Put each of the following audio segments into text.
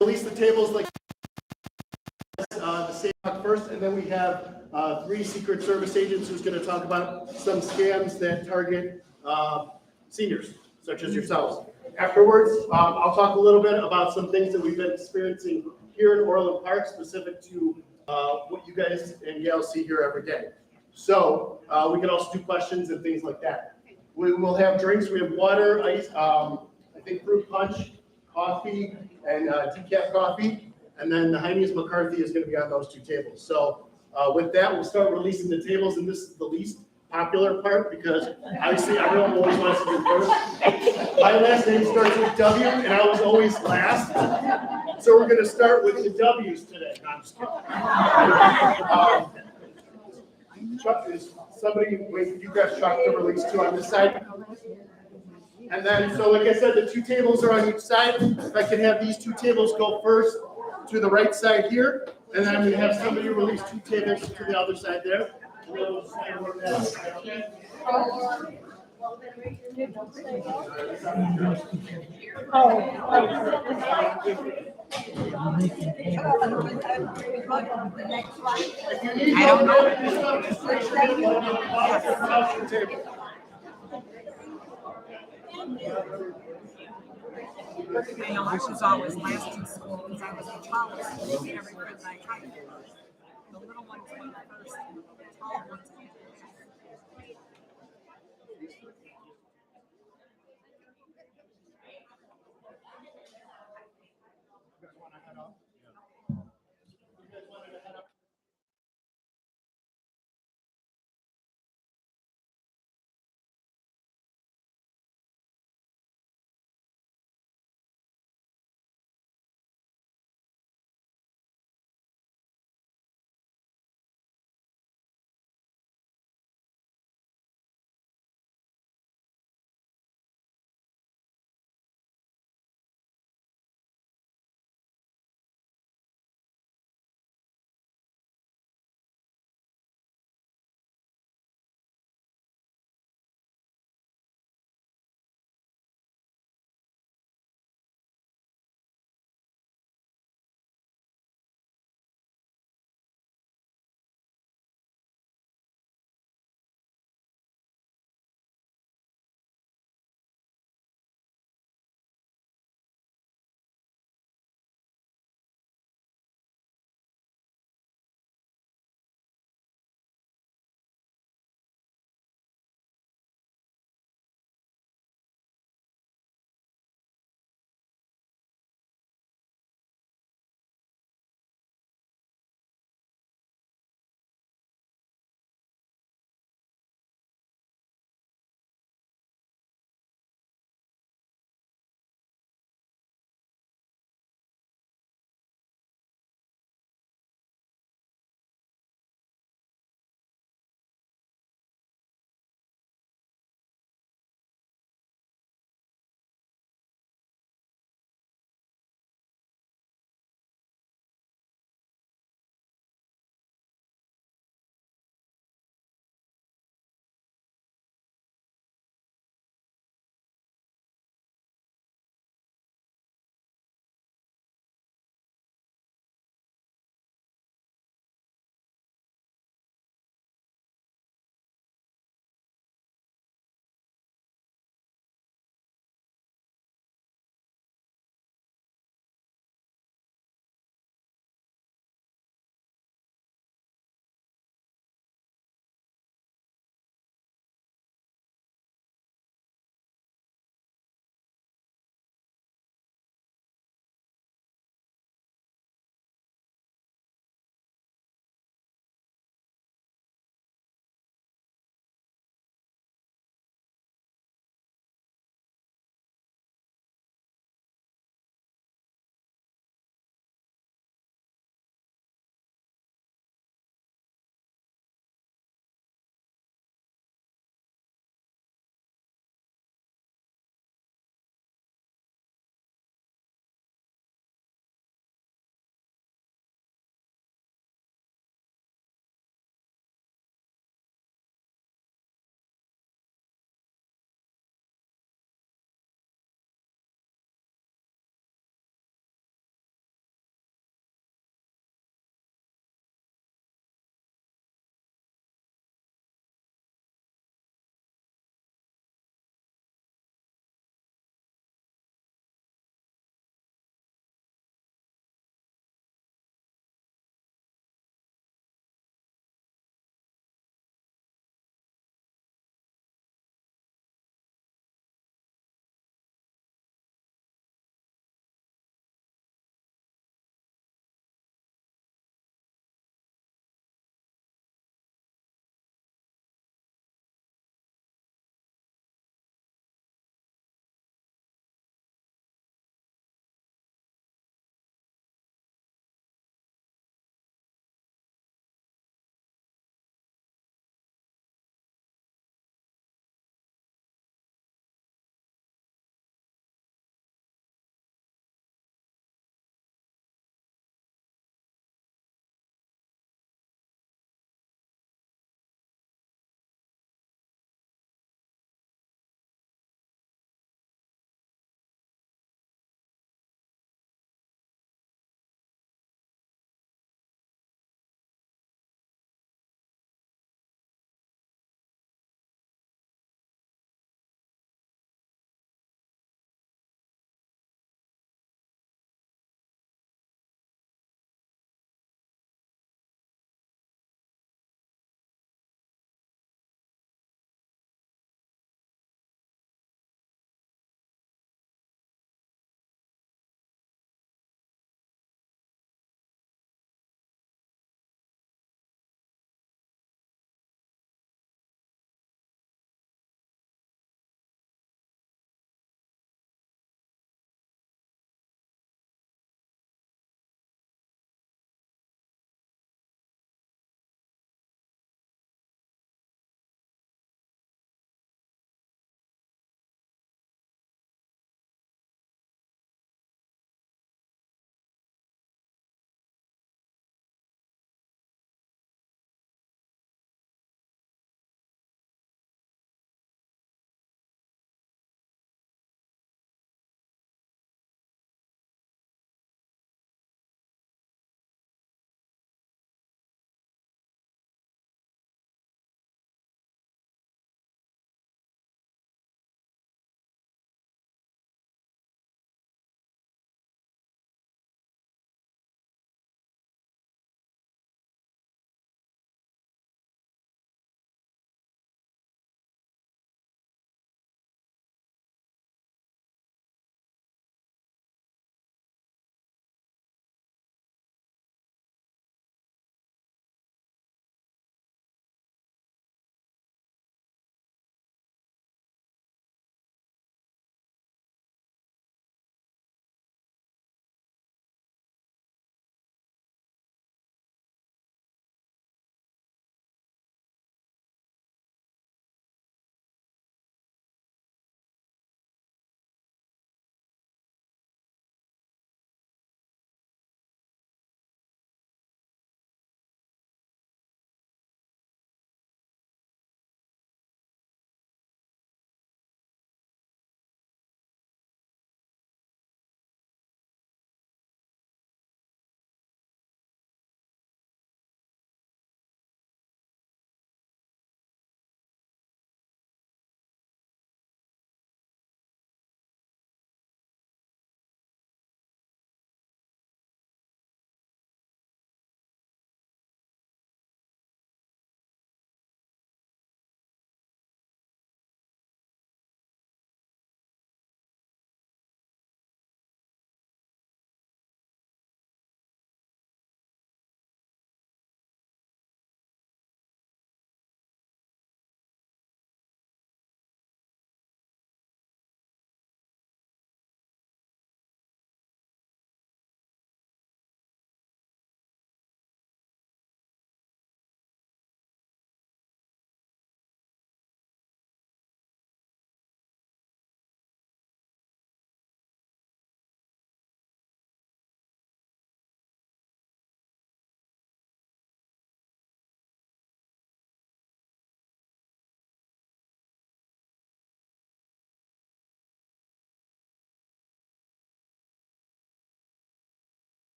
release the tables like the same first, and then we have 3 Secret Service agents who's going to talk about some scams that target seniors, such as yourselves. Afterwards, I'll talk a little bit about some things that we've been experiencing here in Orland Park, specific to what you guys and gals see here every day. So we can also do questions and things like that. We will have drinks. We have water, ice, I think fruit punch, coffee, and decaf coffee. And then the Heine's McCarthy is going to be on those 2 tables. So with that, we'll start releasing the tables. And this is the least popular part because obviously everyone always wants to do first. My last name starts with W, and I was always last. So we're going to start with the W's today. No, I'm just kidding. Chuck, is somebody wait? You grab Chuck to release 2 on this side. And then, so like I said, the 2 tables are on each side. If I can have these 2 tables go first to the right side here, and then I'm going to have somebody release 2 tables to the other side there. I don't know. I know I was always last in school because I was in college. Every friend I tried. The little ones went first, the tall ones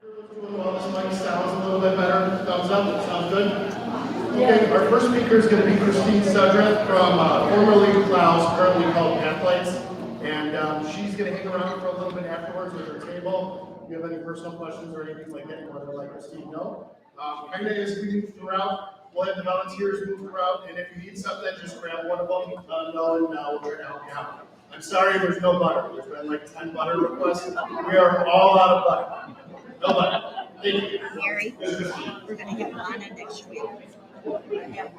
Well, this mic sounds a little bit better. Thumbs up. Sounds good. Okay, our first speaker is going to be Christine Sudreth from formerly Klaus, currently called Pathlights, and she's going to hang around for a little bit afterwards with her table. If you have any personal questions or anything like that, you want to let Christine know. Kind of as we move throughout, we'll have the volunteers move throughout, and if you need something, just grab one of them. We'll try to help you out. I'm sorry, there's no butter. There's been like 10 butter requests. We are all out of butter. No butter. Thank you. Gary, we're going to have Lana next week. We're going to have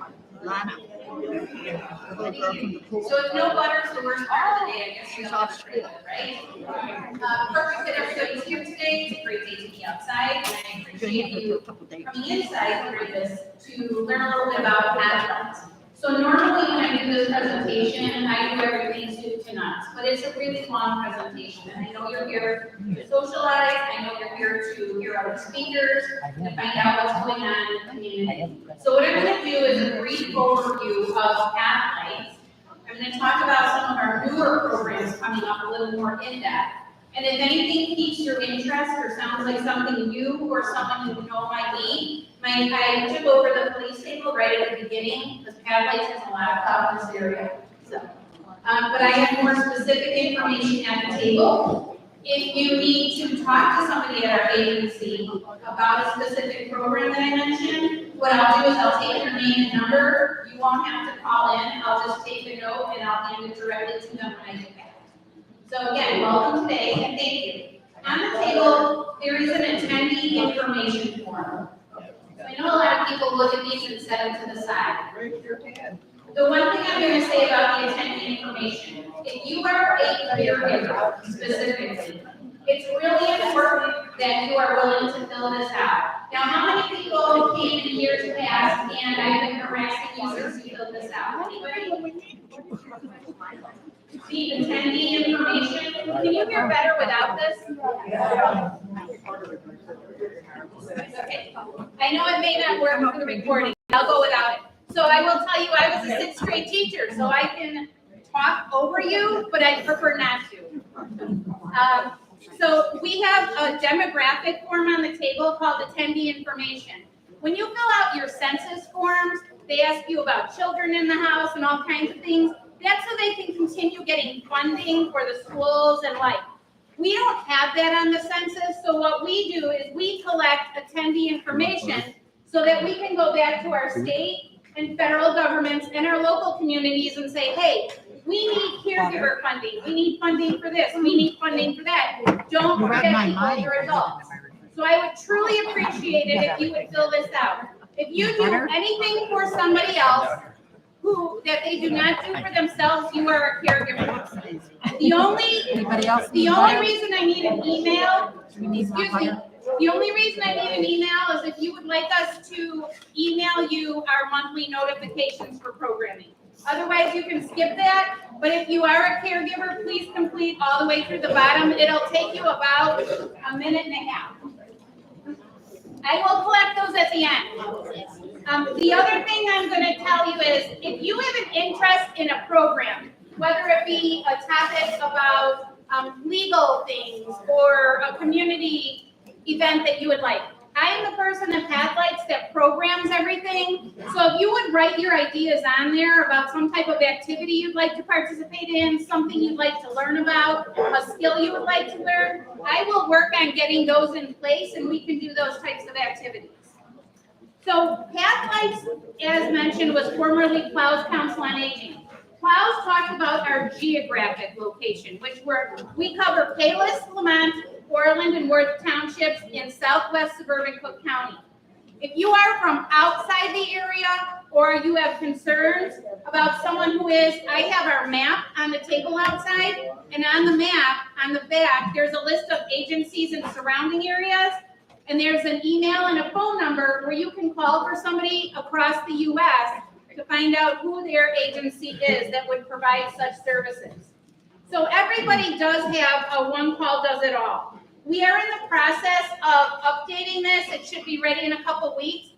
Lana. So if no butter is the worst part of the day, I guess she's off school, right? Perfect that everybody's here today. It's a great day to be outside, and I appreciate you coming inside through this to learn a little bit about Pathlights. So normally when I do this presentation, I do everything soup to nuts, but it's a really long presentation, and I know you're here to socialize. I know you're here to hear other speakers and find out what's going on in the community. So what I'm going to do is a brief overview of Pathlights. I'm going to talk about some of our newer programs coming up a little more in depth. And if anything piques your interest or sounds like something you or someone you know might need, I took over the police table right at the beginning because Pathlights has a lot of clout in this area. So, but I have more specific information at the table. If you need to talk to somebody at our agency about a specific program that I mentioned, what I'll do is I'll take your name and number. You won't have to call in. I'll just take a note and I'll hand it directly to them when I get back. So again, welcome today and thank you. On the table, there is an attendee information form. So I know a lot of people look at these and set them to the side. The one thing I'm going to say about the attendee information, if you are a caregiver specifically, it's really important that you are willing to fill this out. Now, how many people came in years past and I've been harassing you since you filled this out? Anybody? The attendee information, can you hear better without this? Okay. I know it may not work for the recording. I'll go without it. So I will tell you, I was a 6th grade teacher, so I can talk over you, but I prefer not to. So we have a demographic form on the table called attendee information. When you fill out your census forms, they ask you about children in the house and all kinds of things. That's so they can continue getting funding for the schools and like. We don't have that on the census, so what we do is we collect attendee information so that we can go back to our state and federal governments and our local communities and say, hey, we need caregiver funding, we need funding for this, we need funding for that. Don't forget people, you're adults. So I would truly appreciate it if you would fill this out. If you do anything for somebody else, that they do not do for themselves, you are a caregiver. The only reason I need an email, the only reason I need an email is if you would like us to email you our monthly notifications for programming. Otherwise, you can skip that, but if you are a caregiver, please complete all the way through the bottom. It'll take you about a minute and a half. I will collect those at the end. The other thing I'm going to tell you is if you have an interest in a program, whether it be a topic about legal things or a community event that you would like, I am the person at Pathlights that programs everything. So if you would write your ideas on there about some type of activity you'd like to participate in, something you'd like to learn about, a skill you would like to learn, I will work on getting those in place and we can do those types of activities. So Pathlights, as mentioned, was formerly Klaus Council on Aging. Klaus talked about our geographic location, which we cover Palos, Lamont, Orland, and Worth townships in southwest suburban Cook County. If you are from outside the area or you have concerns about someone who is, I have our map on the table outside, and on the map, on the back, there's a list of agencies in surrounding areas, and there's an email and a phone number where you can call for somebody across the U.S. to find out who their agency is that would provide such services. So everybody does have a one call does it all. We are in the process of updating this. It should be ready in a couple weeks.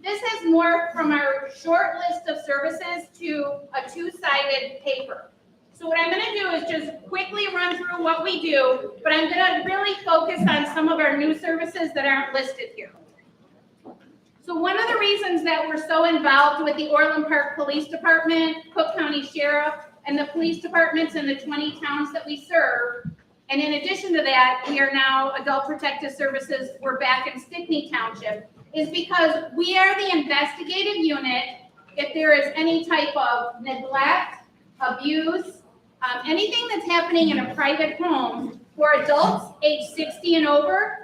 This has morphed from our short list of services to a two-sided paper. So what I'm gonna do is just quickly run through what we do, but I'm gonna really focus on some of our new services that aren't listed here. So one of the reasons that we're so involved with the Orland Park Police Department, Cook County Sheriff, and the police departments in the 20 towns that we serve, and in addition to that, we are now Adult Protective Services, we're back in Stickney Township, is because we are the investigative unit if there is any type of neglect, abuse, anything that's happening in a private home for adults age 60 and over,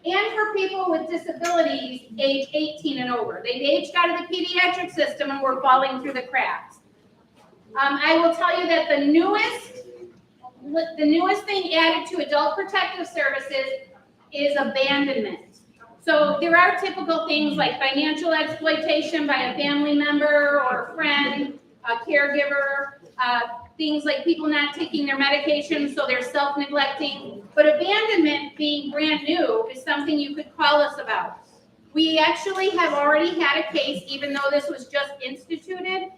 and for people with disabilities age 18 and over. They've aged out of the pediatric system and we're falling through the cracks. I will tell you that the newest thing added to Adult Protective Services is abandonment. So there are typical things like financial exploitation by a family member or a friend, a caregiver, things like people not taking their medication, so they're self-neglecting. But abandonment, being brand new, is something you could call us about. We actually have already had a case, even though this was just instituted.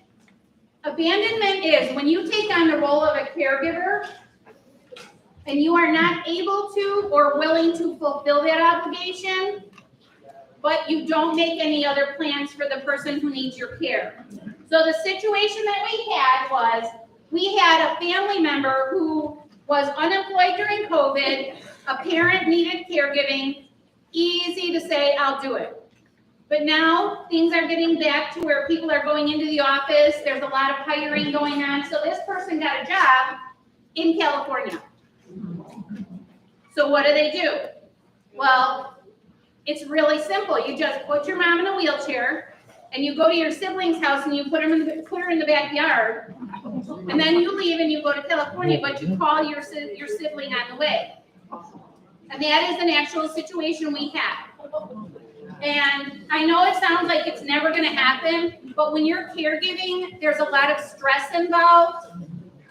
Abandonment is when you take on the role of a caregiver and you are not able to or willing to fulfill that obligation, but you don't make any other plans for the person who needs your care. So the situation that we had was, we had a family member who was unemployed during COVID, a parent needed caregiving, easy to say, I'll do it. But now things are getting back to where people are going into the office, there's a lot of hiring going on, so this person got a job in California. So what do? Well, it's really simple. You just put your mom in a wheelchair and you go to your sibling's house and you put her in the backyard, and then you leave and you go to California, but you call your sibling on the way. And that is an actual situation we have. And I know it sounds like it's never going to happen, but when you're caregiving, there's a lot of stress involved.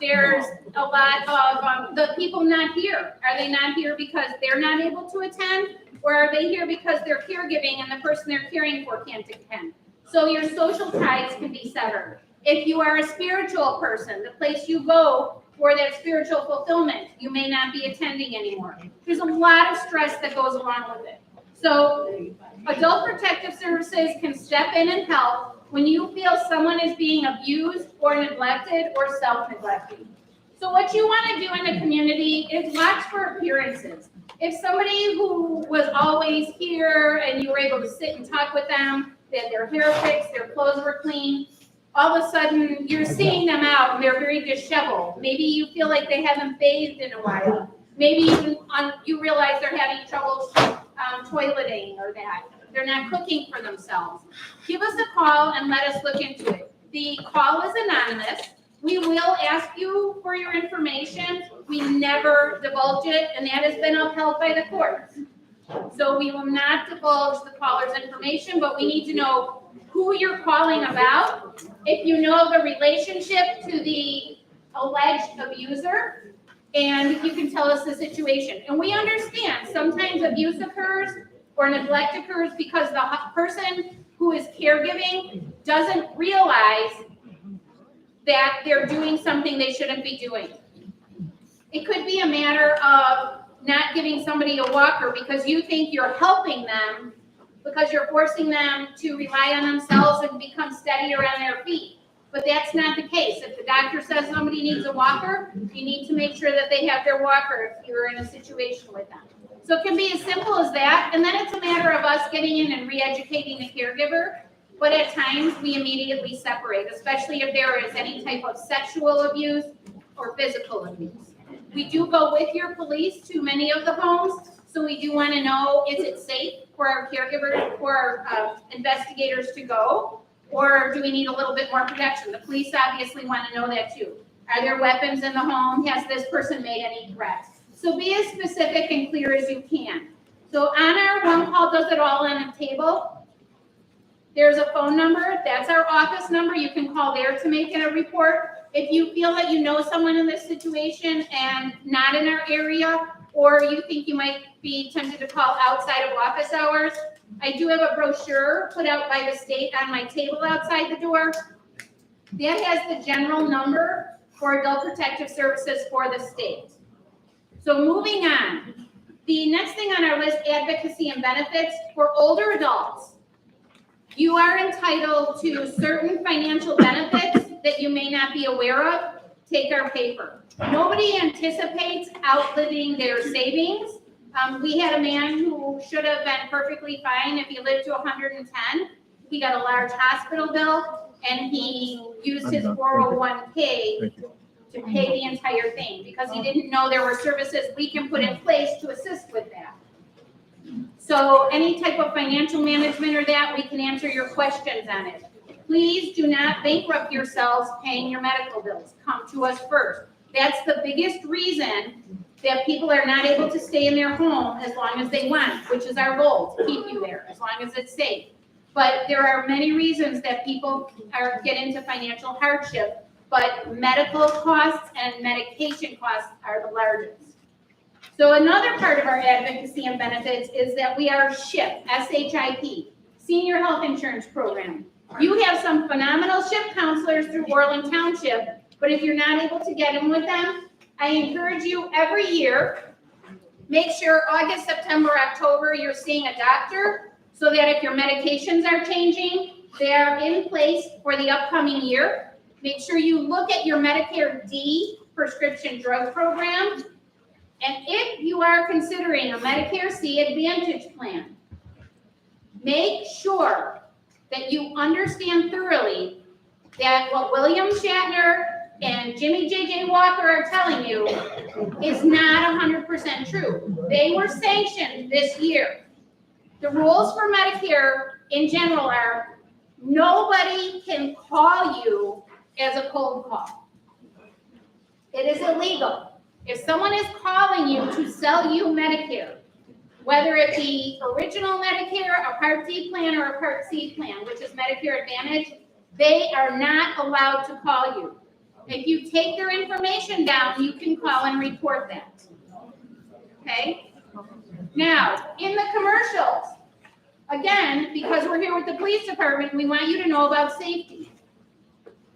There's a lot of the people not here. Are they not here because they're not able to attend? Or are they here because they're caregiving and the person they're caring for can't attend? So your social ties can be severed. If you are a spiritual person, the place you go for that spiritual fulfillment, you may not be attending anymore. There's a lot of stress that goes along with it. So Adult Protective Services can step in and help when you feel someone is being abused or neglected or self-neglecting. So what you want to do in the community is watch for appearances. If somebody who was always here and you were able to sit and talk with them, they had their hair fixed, their clothes were clean, all of a sudden you're seeing them out and they're very disheveled. Maybe you feel like they haven't bathed in a while. Maybe you realize they're having trouble toileting or that. They're not cooking for themselves. Give us a call and let us look into it. The call is anonymous. We will ask you for your information. We never divulge it, and that has been upheld by the courts. So we will not divulge the caller's information, but we need to know who you're calling about, if you know the relationship to the alleged abuser, and if you can tell us the situation. And we understand sometimes abuse occurs or neglect occurs because the person who is caregiving doesn't realize that they're doing something they shouldn't be doing. It could be a matter of not giving somebody a walker because you think you're helping them, because you're forcing them to rely on themselves and become steadier on their feet. But that's not the case. If the doctor says somebody needs a walker, you need to make sure that they have their walker if you're in a situation with them. So it can be as simple as that, and then it's a matter of us getting in and re-educating the caregiver. But at times, we immediately separate, especially if there is any type of sexual abuse or physical abuse. We do go with your police to many of the homes, so we do want to know, is it safe for our caregivers, for our investigators to go, or do we need a little bit more protection? The police obviously want to know that too. Are there weapons in the home? Has this person made any threats? So be as specific and clear as you can. So on our One Call Does It All on the table, there's a phone number. That's our office number. You can call there to make a report. If you feel that you know someone in this situation and not in our area, or you think you might be tempted to call outside of office hours, I do have a brochure put out by the state on my table outside the door. That has the general number for adult protective services for the state. So moving on, the next thing on our list, advocacy and benefits for older adults. You are entitled to certain financial benefits that you may not be aware of. Take our paper. Nobody anticipates outliving their savings. We had a man who should have been perfectly fine if he lived to 110. He got a large hospital bill and he used his 401k to pay the entire thing because he didn't know there were services we can put in place to assist with that. So any type of financial management or that, we can answer your questions on it. Please do not bankrupt yourselves paying your medical bills. Come to us first. That's the biggest reason that people are not able to stay in their home as long as they want, which is our goal, to keep you there as long as it's safe. But there are many reasons that people get into financial hardship, but medical costs and medication costs are the largest. So another part of our advocacy and benefits is that we are SHIP, S-H-I-P, Senior Health Insurance Program. You have some phenomenal SHIP counselors through Orland Township, but if you're not able to get in with them, I encourage you every year, make sure August, September, October, you're seeing a doctor so that if your medications are changing, they are in place for the upcoming year. Make sure you look at your Medicare D prescription drug program. And if you are considering a Medicare C Advantage plan, make sure that you understand thoroughly that what William Shatner and Jimmy J.J. Walker are telling you is not 100% true. They were sanctioned this year. The rules for Medicare in general are nobody can call you as a cold call. It is illegal. If someone is calling you to sell you Medicare, whether it be original Medicare, a Part D plan, or a Part C plan, which is Medicare Advantage, they are not allowed to call you. If you take their information down, you can call and report that. Okay? Now, in the commercials, again, because we're here with the police department, we want you to know about safety.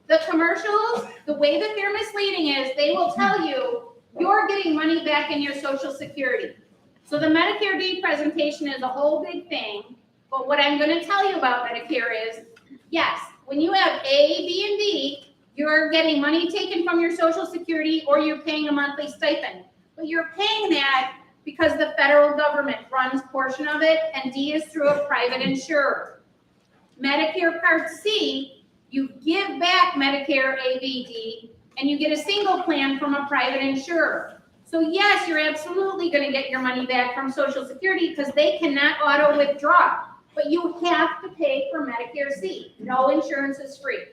The commercials, the way that they're misleading is they will tell you you're getting money back in your Social Security. So the Medicare D presentation is a whole big thing, but what I'm going to tell you about Medicare is, yes, when you have A, B, and D, you're getting money taken from your Social Security or you're paying a monthly stipend. But you're paying that because the federal government runs a portion of it, and D is through a private insurer. Medicare Part C, you give back Medicare A, B, D, and you get a single plan from a private insurer. So yes, you're absolutely going to get your money back from Social Security because they cannot auto withdraw, but you have to pay for Medicare C. No insurance is free.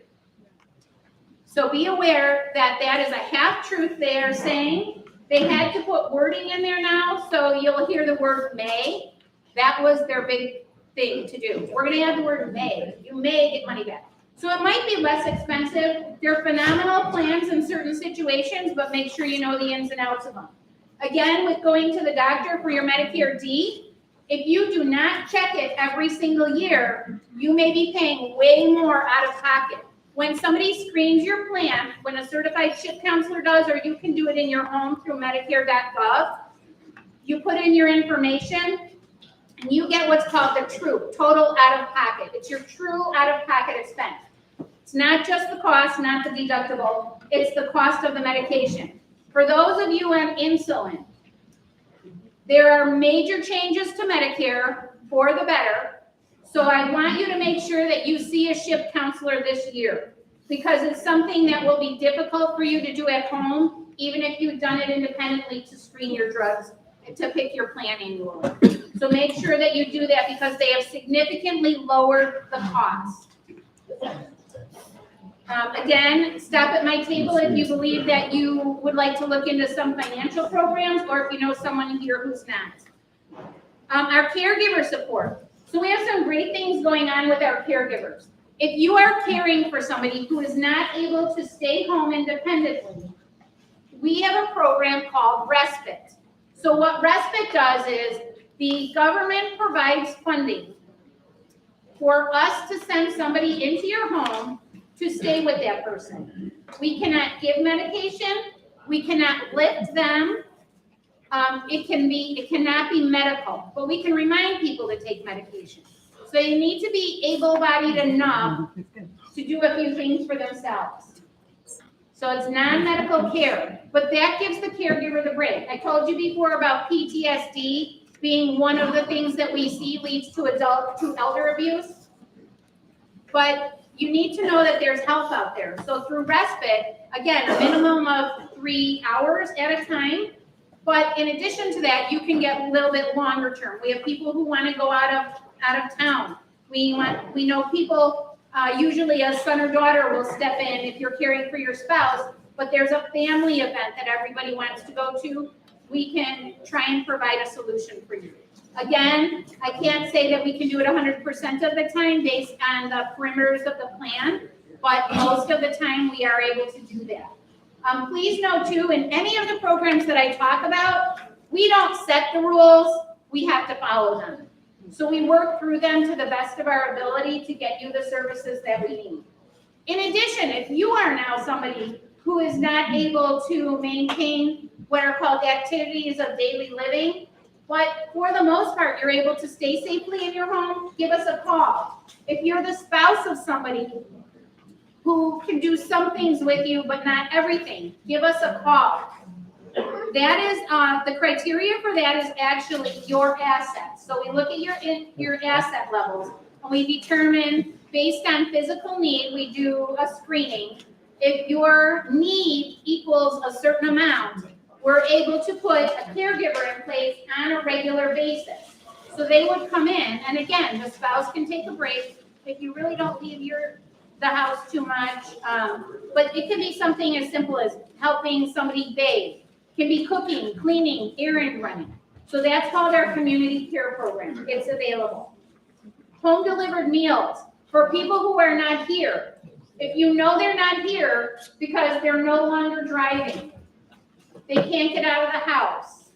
So be aware that that is a half-truth they are saying. They had to put wording in there now, so you'll hear the word may. That was their big thing to do. We're going to add the word may. You may get money back. So it might be less expensive. They're phenomenal plans in certain situations, but make sure you know the ins and outs of them. Again, with going to the doctor for your Medicare D, if you do not check it every single year, you may be paying way more out of pocket. When somebody screens your plan, when a certified SHIP counselor does, or you can do it in your home through Medicare.gov, you put in your information, and you get what's called the true, total out of pocket. It's your true out of pocket expense. It's not just the cost, not the deductible, it's the cost of the medication. For those of you on insulin, there are major changes to Medicare for the better. So I want you to make sure that you see a SHIP counselor this year because it's something that will be difficult for you to do at home, even if you've done it independently to screen your drugs, to pick your plan annually. So make sure that you do that because they have significantly lowered the cost. Again, stop at my table if you believe that you would like to look into some financial programs or if you know someone here who's not. Our caregiver support. So we have some great things going on with our caregivers. If you are caring for somebody who is not able to stay home independently, we have a program called Respite. So what Respite does is the government provides funding for us to send somebody into your home to stay with that person. We cannot give medication. We cannot lift them. It cannot be medical, but we can remind people to take medication. So you need to be able-bodied enough to do a few things for themselves. So it's non-medical care, but that gives the caregiver the break. I told you before about PTSD being one of the things that we see leads to elder abuse. But you need to know that there's help out there. So through respite, again, a minimum of 3 hours at a time. But in addition to that, you can get a little bit longer term. We have people who want to go out of town. We know people, usually a son or daughter will step in if you're caring for your spouse, but there's a family event that everybody wants to go to. We can try and provide a solution for you. Again, I can't say that we can do it 100% of the time based on the perimeters of the plan, but most of the time we are able to do that. Please know too, in any of the programs that I talk about, we don't set the rules, we have to follow them. So we work through them to the best of our ability to get you the services that we need. In addition, if you are now somebody who is not able to maintain what are called activities of daily living, but for the most part, you're able to stay safely in your home, give us a call. If you're the spouse of somebody who can do some things with you, but not everything, give us a call. That is, the criteria for that is actually your assets. So we look at your asset levels, and we determine, based on physical need, we do a screening. If your need equals a certain amount, we're able to put a caregiver in place on a regular basis. So they would come in, and again, the spouse can take a break if you really don't leave the house too much. But it can be something as simple as helping somebody bathe. It can be cooking, cleaning, errand running. So that's called our community care program. It's available. Home delivered meals for people who are not here. If you know they're not here because they're no longer driving, they can't get out of the house,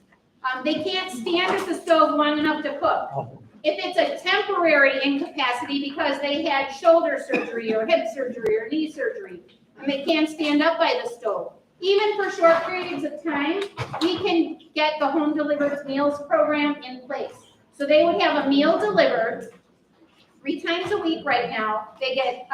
they can't stand at the stove long enough to cook. If it's a temporary incapacity because they had shoulder surgery or hip surgery or knee surgery, and they can't stand up by the stove, even for short periods of time, we can get the home delivered meals program in place. So they would have a meal delivered 3 times a week right now. They get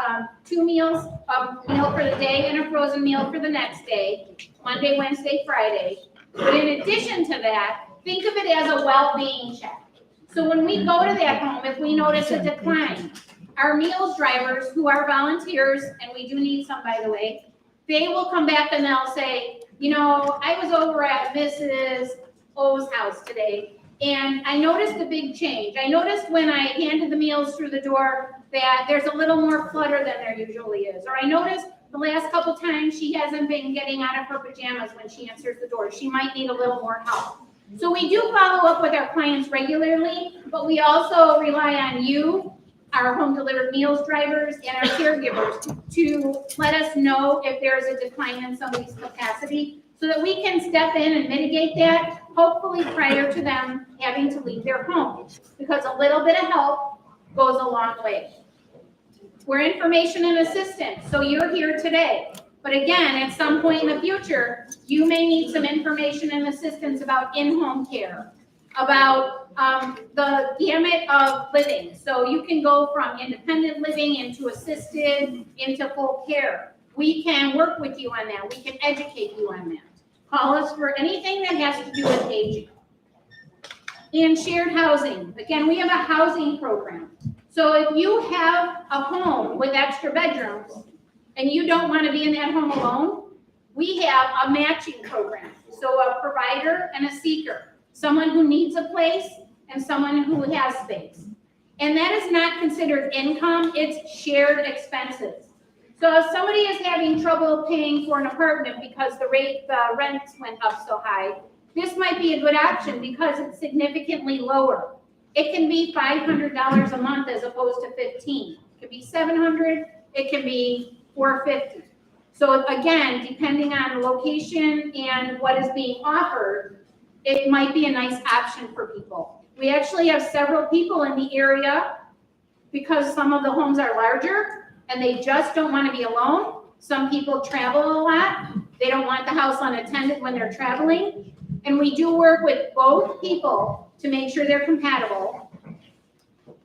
2 meals, a meal for the day and a frozen meal for the next day, Monday, Wednesday, Friday. But in addition to that, think of it as a well-being check. So when we go to that home, if we notice a decline, our meals drivers, who are volunteers, and we do need some, by the way, they will come back and they'll say, you know, I was over at Mrs. O's house today, and I noticed a big change. I noticed when I handed the meals through the door that there's a little more clutter than there usually is. Or I noticed the last couple times she hasn't been getting out of her pajamas when she answers the door. She might need a little more help. So we do follow up with our clients regularly, but we also rely on you, our home delivered meals drivers, and our caregivers to let us know if there's a decline in somebody's capacity so that we can step in and mitigate that, hopefully prior to them having to leave their home, because a little bit of help goes a long way. We're information and assistance, so you're here today. But again, at some point in the future, you may need some information and assistance about in-home care, about the gamut of living. So you can go from independent living into assisted, into full care. We can work with you on that. We can educate you on that. Call us for anything that has to do with aging. And shared housing. Again, we have a housing program. So if you have a home with extra bedrooms and you don't want to be in that home alone, we have a matching program. So a provider and a seeker, someone who needs a place and someone who has space. And that is not considered income, it's shared expenses. So if somebody is having trouble paying for an apartment because the rents went up so high, this might be a good option because it's significantly lower. It can be $500 a month as opposed to $15. It could be $700, it can be $450. So again, depending on the location and what is being offered, it might be a nice option for people. We actually have several people in the area because some of the homes are larger and they just don't want to be alone. Some people travel a lot. They don't want the house unattended when they're traveling. And we do work with both people to make sure they're compatible.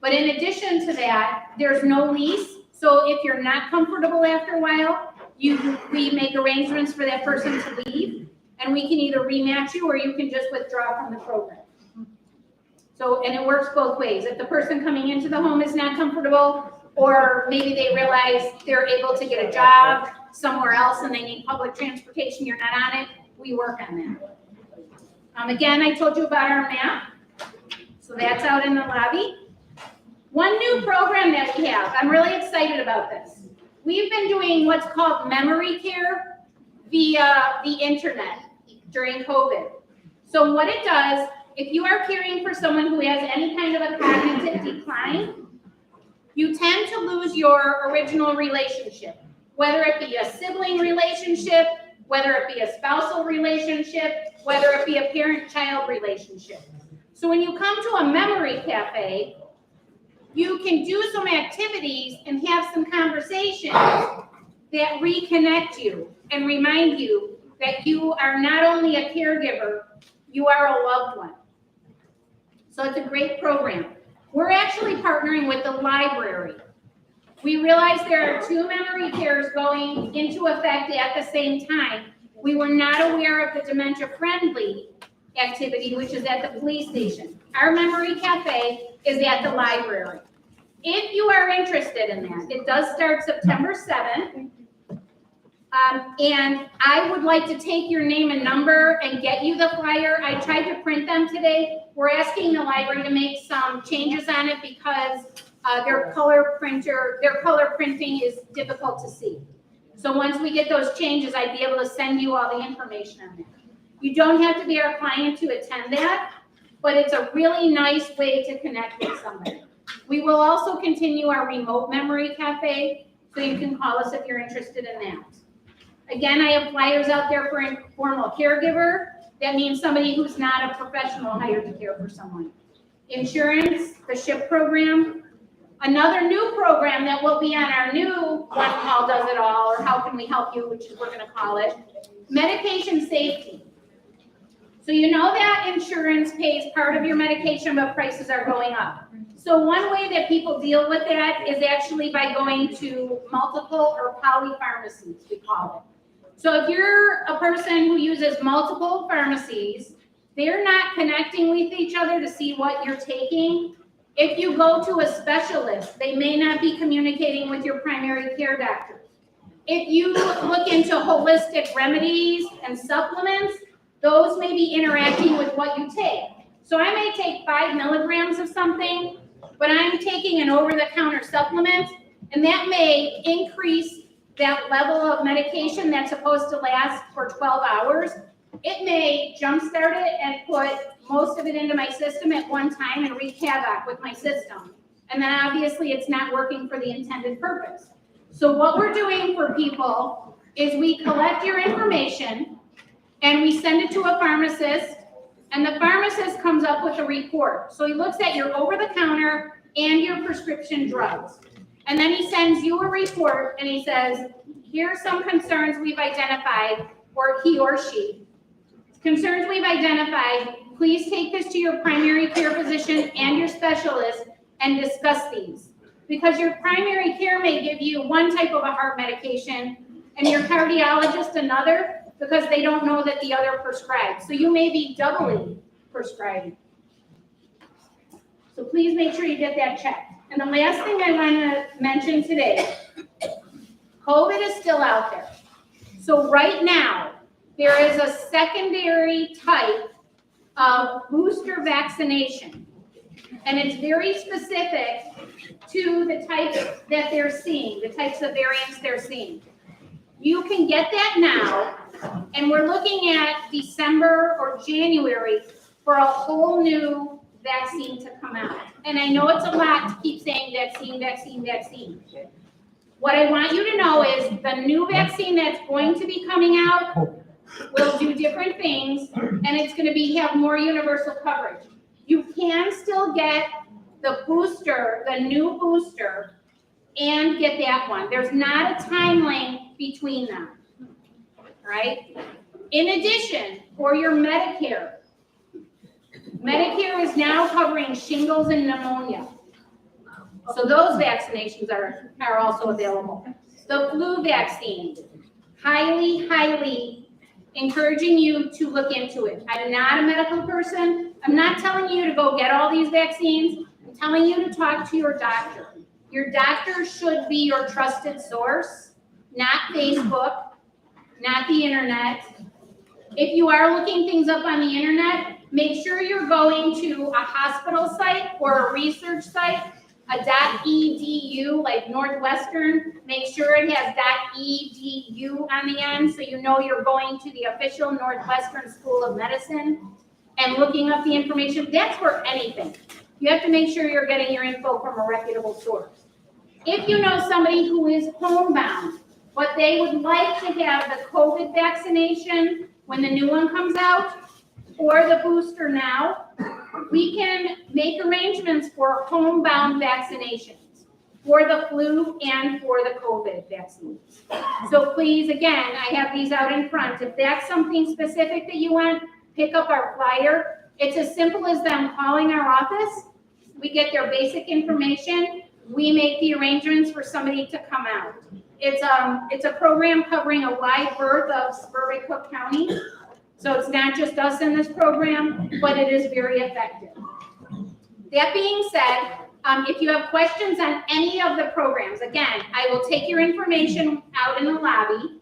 But in addition to that, there's no lease. So if you're not comfortable after a while, we make arrangements for that person to leave, and we can either rematch you or you can just withdraw from the program. So, and it works both ways. If the person coming into the home is not comfortable, or maybe they realize they're able to get a job somewhere else and they need public transportation, you're not on it, we work on that. Again, I told you about our map. So that's out in the lobby. One new program that we have, I'm really excited about this. We've been doing what's called memory care via the internet during COVID. So what it does, if you are caring for someone who has any kind of a cognitive decline, you tend to lose your original relationship, whether it be a sibling relationship, whether it be a spousal relationship, whether it be a parent-child relationship. So when you come to a memory cafe, you can do some activities and have some conversations that reconnect you and remind you that you are not only a caregiver, you are a loved one. So it's a great program. We're actually partnering with the library. We realize there are 2 memory cares going into effect at the same time. We were not aware of the dementia-friendly activity, which is at the police station. Our memory cafe is at the library. If you are interested in that, it does start September 7th. And I would like to take your name and number and get you the flyer. I tried to print them today. We're asking the library to make some changes on it because their color printing is difficult to see. So once we get those changes, I'd be able to send you all the information on that. You don't have to be our client to attend that, but it's a really nice way to connect with somebody. We will also continue our remote memory cafe, so you can call us if you're interested in that. Again, I have flyers out there for informal caregiver. That means somebody who's not a professional hired to care for someone. Insurance, the SHIP program. Another new program that will be on our new One Call Does It All, or How Can We Help You, which is what we're going to call it, medication safety. So you know that insurance pays part of your medication, but prices are going up. So one way that people deal with that is actually by going to multiple or polypharmacies, we call it. So if you're a person who uses multiple pharmacies, they're not connecting with each other to see what you're taking. If you go to a specialist, they may not be communicating with your primary care doctor. If you look into holistic remedies and supplements, those may be interacting with what you take. So I may take 5 milligrams of something, but I'm taking an over-the-counter supplement, and that may increase that level of medication that's supposed to last for 12 hours. It may jumpstart it and put most of it into my system at one time and wreak havoc with my system. And then obviously it's not working for the intended purpose. So what we're doing for people is we collect your information and we send it to a pharmacist, and the pharmacist comes up with a report. So he looks at your over-the-counter and your prescription drugs. And then he sends you a report and he says, here are some concerns we've identified, or he or she. Concerns we've identified, please take this to your primary care physician and your specialist and discuss these. Because your primary care may give you one type of a heart medication and your cardiologist another, because they don't know that the other prescribed. So you may be doubly prescribing. So please make sure you get that checked. And the last thing I want to mention today, COVID is still out there. So right now, there is a secondary type of booster vaccination. And it's very specific to the types that they're seeing, the types of variants they're seeing. You can get that now, and we're looking at December or January for a whole new vaccine to come out. And I know it's a lot to keep saying vaccine, vaccine, vaccine. What I want you to know is the new vaccine that's going to be coming out will do different things, and it's going to have more universal coverage. You can still get the booster, the new booster, and get that one. There's not a time length between them, right? In addition, for your Medicare is now covering shingles and pneumonia. So those vaccinations are also available. The flu vaccine, highly encouraging you to look into it. I'm not a medical person. I'm not telling you to go get all these vaccines. I'm telling you to talk to your doctor. Your doctor should be your trusted source, not Facebook, not the internet. If you are looking things up on the internet, make sure you're going to a hospital site or a research site, a .edu like Northwestern. Make sure it has .edu on the end so you know you're going to the official Northwestern School of Medicine and looking up the information. That's for anything. You have to make sure you're getting your info from a reputable source. If you know somebody who is homebound, but they would like to have the COVID vaccination when the new one comes out, or the booster now, we can make arrangements for homebound vaccinations for the flu and for the COVID vaccines. So please, again, I have these out in front. If that's something specific that you want, pick up our flyer. It's as simple as them calling our office. We get their basic information. We make the arrangements for somebody to come out. It's a program covering a wide berth of suburban Cook County. So it's not just us in this program, but it is very effective. That being said, if you have questions on any of the programs, again, I will take your information out in the lobby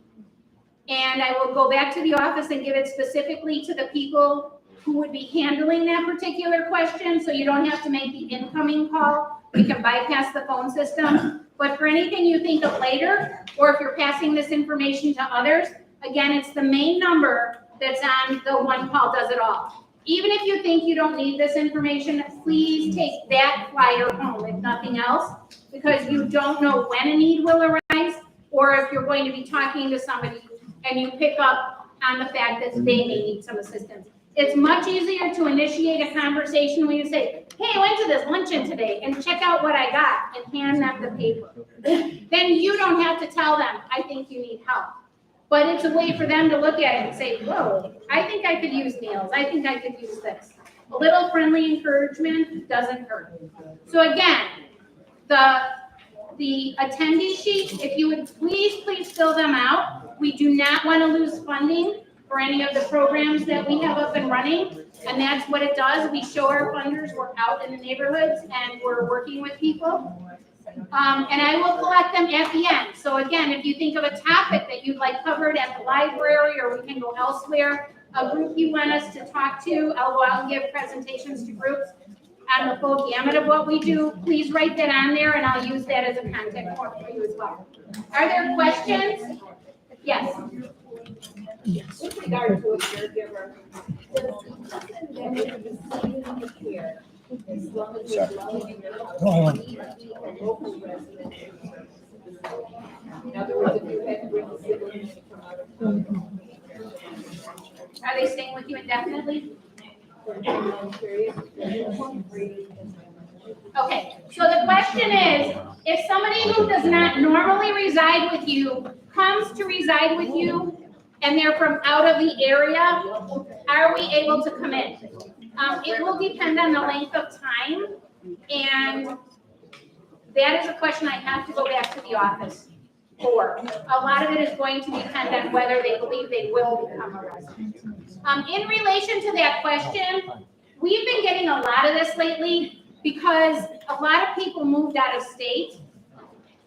and I will go back to the office and give it specifically to the people who would be handling that particular question, so you don't have to make the incoming call. We can bypass the phone system. But for anything you think of later, or if you're passing this information to others, again, it's the main number that's on the One Call Does It All. Even if you think you don't need this information, please take that flyer home, if nothing else, because you don't know when a need will arise, or if you're going to be talking to somebody and you pick up on the fact that they may need some assistance. It's much easier to initiate a conversation when you say, hey, I went to this luncheon today and check out what I got and hand them the paper. Then you don't have to tell them, I think you need help. But it's a way for them to look at it and say, whoa, I think I could use meals. I think I could use this. A little friendly encouragement doesn't hurt. So again, the attendee sheet, if you would please fill them out. We do not want to lose funding for any of the programs that we have up and running. And that's what it does. We show our funders, we're out in the neighborhoods and we're working with people. And I will collect them at the end. So again, if you think of a topic that you'd like covered at the library, or we can go elsewhere, a group you want us to talk to, I'll go out and give presentations to groups on the full gamut of what we do. Please write that on there and I'll use that as a contact point for you as well. Are there questions? Yes. Yes. With regard to a caregiver, does the person that is receiving the care, as long as they're loving their home, he or local residents? In other words, if you had to bring a sibling from out of town. Are they staying with you indefinitely? For a 10-month period. Okay, so the question is, if somebody who does not normally reside with you comes to reside with you and they're from out of the area, are we able to come in? It will depend on the length of time, and that is a question I have to go back to the office for. A lot of it is going to depend on whether they believe they will become a resident. In relation to that question, we've been getting a lot of this lately because a lot of people moved out of state,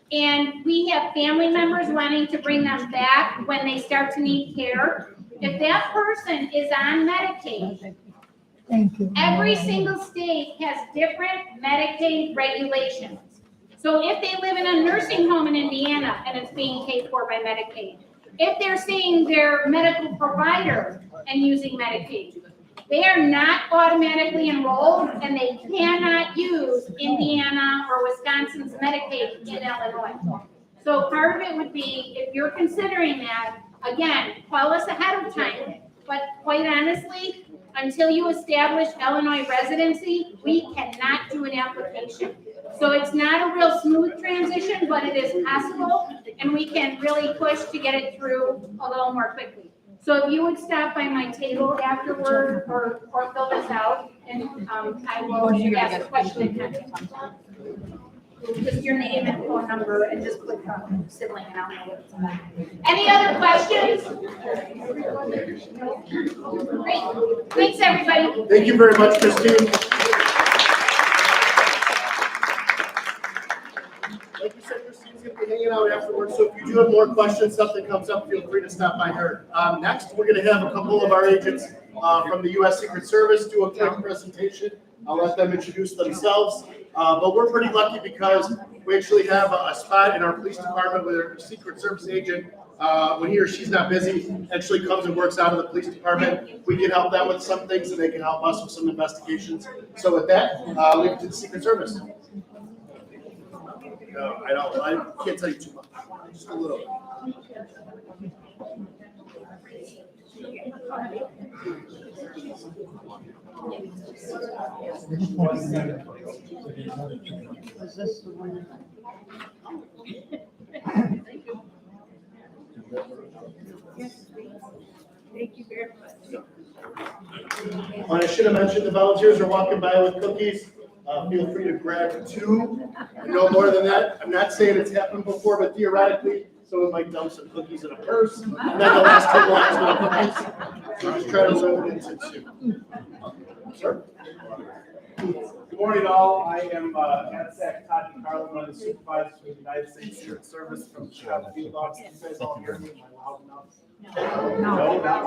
and we have family members wanting to bring them back when they start to need care. If that person is on Medicaid, every single state has different Medicaid regulations. So if they live in a nursing home in Indiana and it's being paid for by Medicaid, if they're seeing their medical provider and using Medicaid, they are not automatically enrolled and they cannot use Indiana or Wisconsin's Medicaid in Illinois. So part of it would be, if you're considering that, again, call us ahead of time. But quite honestly, until you establish Illinois residency, we cannot do an application. So it's not a real smooth transition, but it is possible, and we can really push to get it through a little more quickly. So if you would stop by my table afterward or fill this out, and I will ask a question and just your name and phone number and just click sibling and I'll know what it's about. Any other questions? Great. Thanks, everybody. Thank you very much, Christine. Like you said, Christine's going to be hanging out afterwards, so if you do have more questions, something comes up, feel free to stop by her. Next, we're going to have a couple of our agents from the U.S. Secret Service do a quick presentation. I'll let them introduce themselves. But we're pretty lucky because we actually have a spot in our police department where a Secret Service agent, when he or she's not busy, actually comes and works out of the police department. We can help them with some things and they can help us with some investigations. So with that, I'll leave it to the Secret Service. No, I can't tell you too much, just a little. Thank you very much. I should have mentioned the volunteers are walking by with cookies. Feel free to grab 2. No more than that. I'm not saying it's happened before, but theoretically, someone might dump some cookies in a purse. And then the last couple hours with cookies. So just try to limit it to 2. Sir? Good morning, all. I am Attendee Todd Carlin, one of the supervisors of the United States Secret Service from Chicago field office. You guys all hear me? Am I loud enough? No, not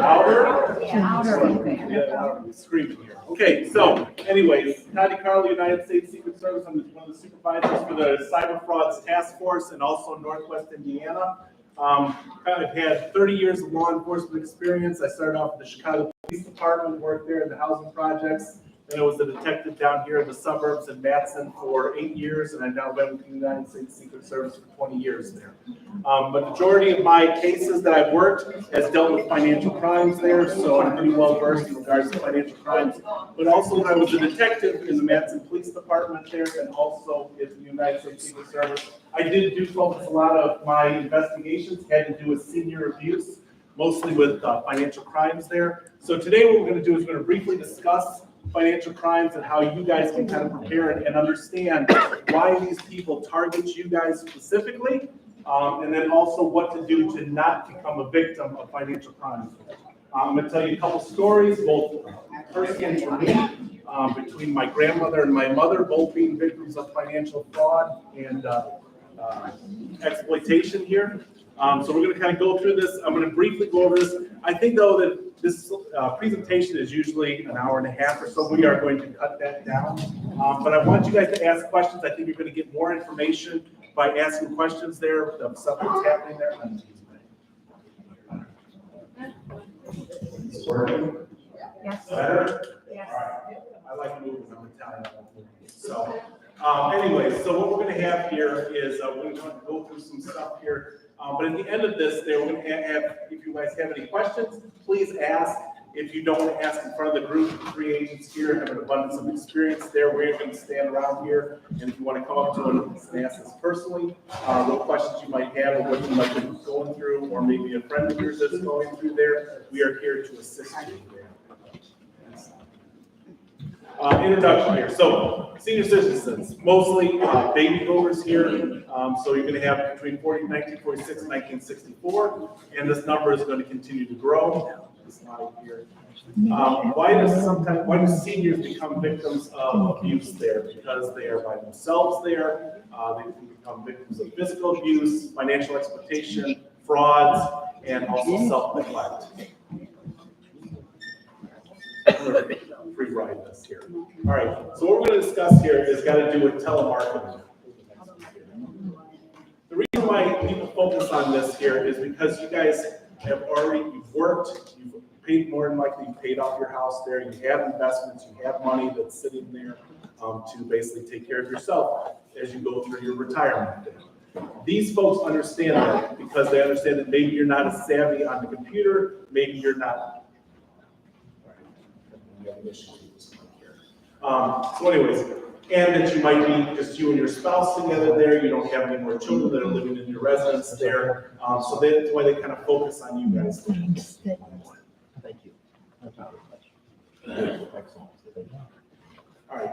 louder. Louder? Screaming here. Okay, so anyways, Attendee Carlin, United States Secret Service. I'm one of the supervisors for the Cyber Frauds Task Force and also Northwest Indiana. I've had 30 years of law enforcement experience. I started off at the Chicago Police Department, worked there in the housing projects. Then I was a detective down here in the suburbs in Matson for 8 years, and I've now been with the United States Secret Service for 20 years there. But majority of my cases that I've worked has dealt with financial crimes there, so I'm pretty well versed in regards to financial crimes. But also when I was a detective in the Matson Police Department there, and also in the United States Secret Service, I did do focus a lot of my investigations had to do with senior abuse, mostly with financial crimes there. So today what we're going to do is we're going to briefly discuss financial crimes and how you guys can kind of prepare and understand why these people target you guys specifically, and then also what to do to not become a victim of financial crimes. I'm going to tell you a couple stories, both personally for me, between my grandmother and my mother, both being victims of financial fraud and exploitation here. So we're going to kind of go through this. I'm going to briefly go over this. I think, though, that this presentation is usually an hour and a half or so. We are going to cut that down. But I want you guys to ask questions. I think you're going to get more information by asking questions there of stuff that's happening there. Yes. Better? Yes. All right. I like moving. I'm Italian. So, anyways, so what we're going to have here is we're going to go through some stuff here. But at the end of this, we're going to have, if you guys have any questions, please ask. If you don't want to ask in front of the group, the 3 agents here have an abundance of experience there. We're going to stand around here. And if you want to come up to us and ask us personally, what questions you might have or what you might be going through, or maybe a friend of yours that's going through there, we are here to assist you there. Introduction here. So, senior citizens, mostly baby boomers here. So you're going to have between 1946 and 1964, and this number is going to continue to grow. This slide here. Why do seniors become victims of abuse there? Because they are by themselves there. They can become victims of physical abuse, financial exploitation, frauds, and also self-neglect. Free ride this here. All right, so what we're going to discuss here is got to do with telemarketing. The reason why people focus on this here is because you guys have you've worked, you've paid more than likely, you paid off your house there, you have investments, you have money that's sitting there to basically take care of yourself as you go through your retirement. These folks understand that because they understand that maybe you're not as savvy on the computer, maybe you're not you have an issue with this Medicare. So anyways, and that you might be just you and your spouse together there, you don't have any more children that are living in your residence there. So that's why they kind of focus on you guys. Thank you. All right.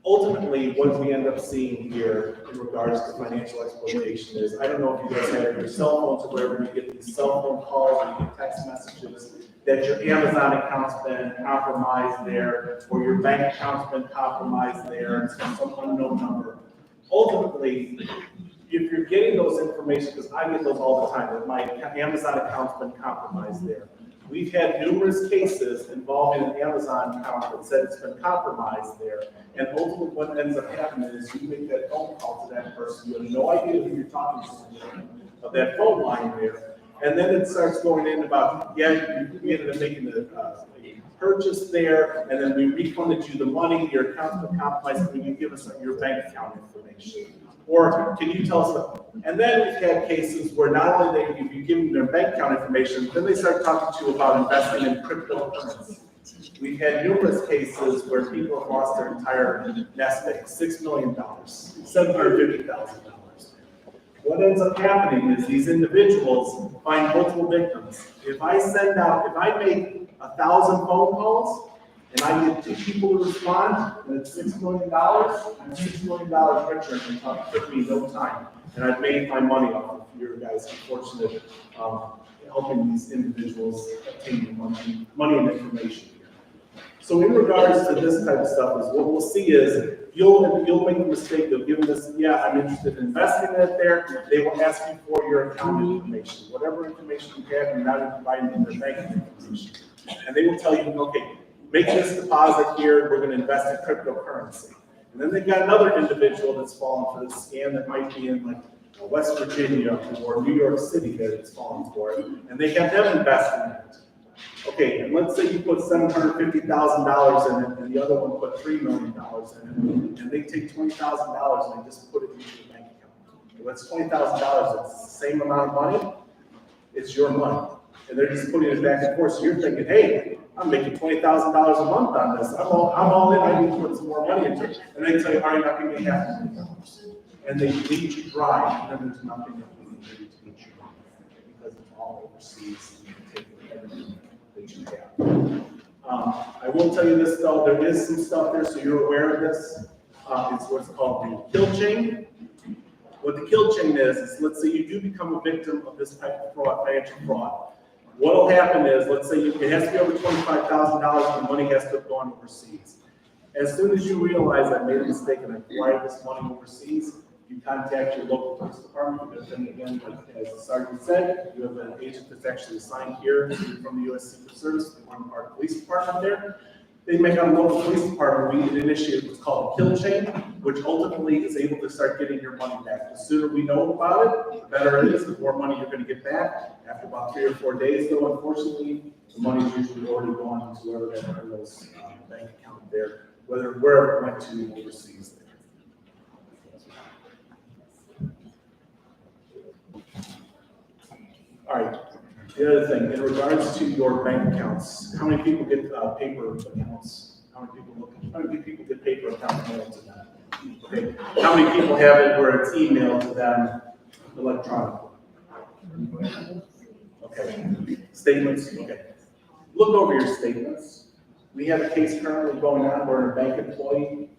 Ultimately, what we end up seeing here in regards to financial exploitation is, I don't know if you guys have your cell phones or wherever you get these cell phone calls or you get text messages that your Amazon account's been compromised there, or your bank account's been compromised there, and some unknown number. Ultimately, if you're getting those information, because I get those all the time, that my Amazon account's been compromised there. We've had numerous cases involving an Amazon account that said it's been compromised there. And ultimately what ends up happening is you make that phone call to that person. You have no idea who you're talking to of that phone line there. And then it starts going in about, yeah, we ended up making a purchase there, and then we refunded you the money, your account's been compromised, and you give us your bank account information. Or can you tell us what? And then we've had cases where not only if you give them their bank account information, then they start talking to you about investing in cryptocurrency. We've had numerous cases where people have lost their entire nest egg, $6 million, $750,000. What ends up happening is these individuals find multiple victims. If I make 1,000 phone calls and I get 2 people to respond, and it's $6 million, I'm $6 million richer, and it took me no time. And I've made my money off of your guys' unfortunate helping these individuals obtain money and information. So in regards to this type of stuff, is what we'll see is you'll make the mistake of giving this, yeah, I'm interested in investing in it there. They will ask you for your account information. Whatever information you have, you're not providing in their banking information. And they will tell you, okay, make this deposit here, we're going to invest in cryptocurrency. And then they've got another individual that's fallen for this scam that might be in like West Virginia or New York City that's fallen for it. And they have them invest in it. Okay, and let's say you put $750,000 in it, and the other one put $3 million in it, and they take $20,000 and they just put it into your bank account. Well, that's $20,000. It's the same amount of money. It's your money, and they're just putting it back and forth. So you're thinking, hey, I'm making $20,000 a month on this. I'm all in. I need to put some more money into it. And they tell you, all right, not going to get half $1 million. And they lead you dry, and then there's nothing that we can do to get you dry because it's all overseas. And you take everything. I will tell you this though, there is some stuff there, so you're aware of this. It's what's called the kill chain. What the kill chain is let's say you do become a victim of this type of fraud, financial fraud. What will happen is, let's say it has to be over $25,000, the money has to have gone overseas. As soon as you realize I made a mistake and I wired this money overseas, you contact your local police department, because then again, like, as the sergeant said, you have an agent that's actually assigned here from the U.S. Secret Service, they want our police department there. They make out a local police department, we initiate what's called a kill chain, which ultimately is able to start getting your money back. The sooner we know about it, the better it is, the more money you're going to get back. After about 3 or 4 days, though, unfortunately, the money's usually already gone to whoever that criminal's bank account there, wherever it went to overseas. All right, the other thing, in regards to your bank accounts, how many people get paper accounts? How many people get paper accounts mailed to them? Okay. How many people have it where it's emailed to them electronically? Okay. Statements, okay. Look over your statements. We have a case currently going on where a bank employee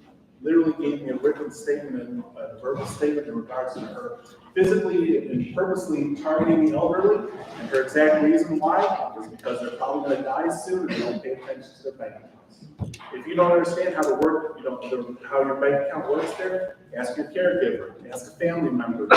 literally gave me a written statement, a verbal statement in regards to her physically and purposely targeting the elderly, and her exact reason why is because they're probably going to die soon and they don't pay attention to their bank accounts. If you don't understand how to work, how your bank account works there, ask your caregiver, ask a family member.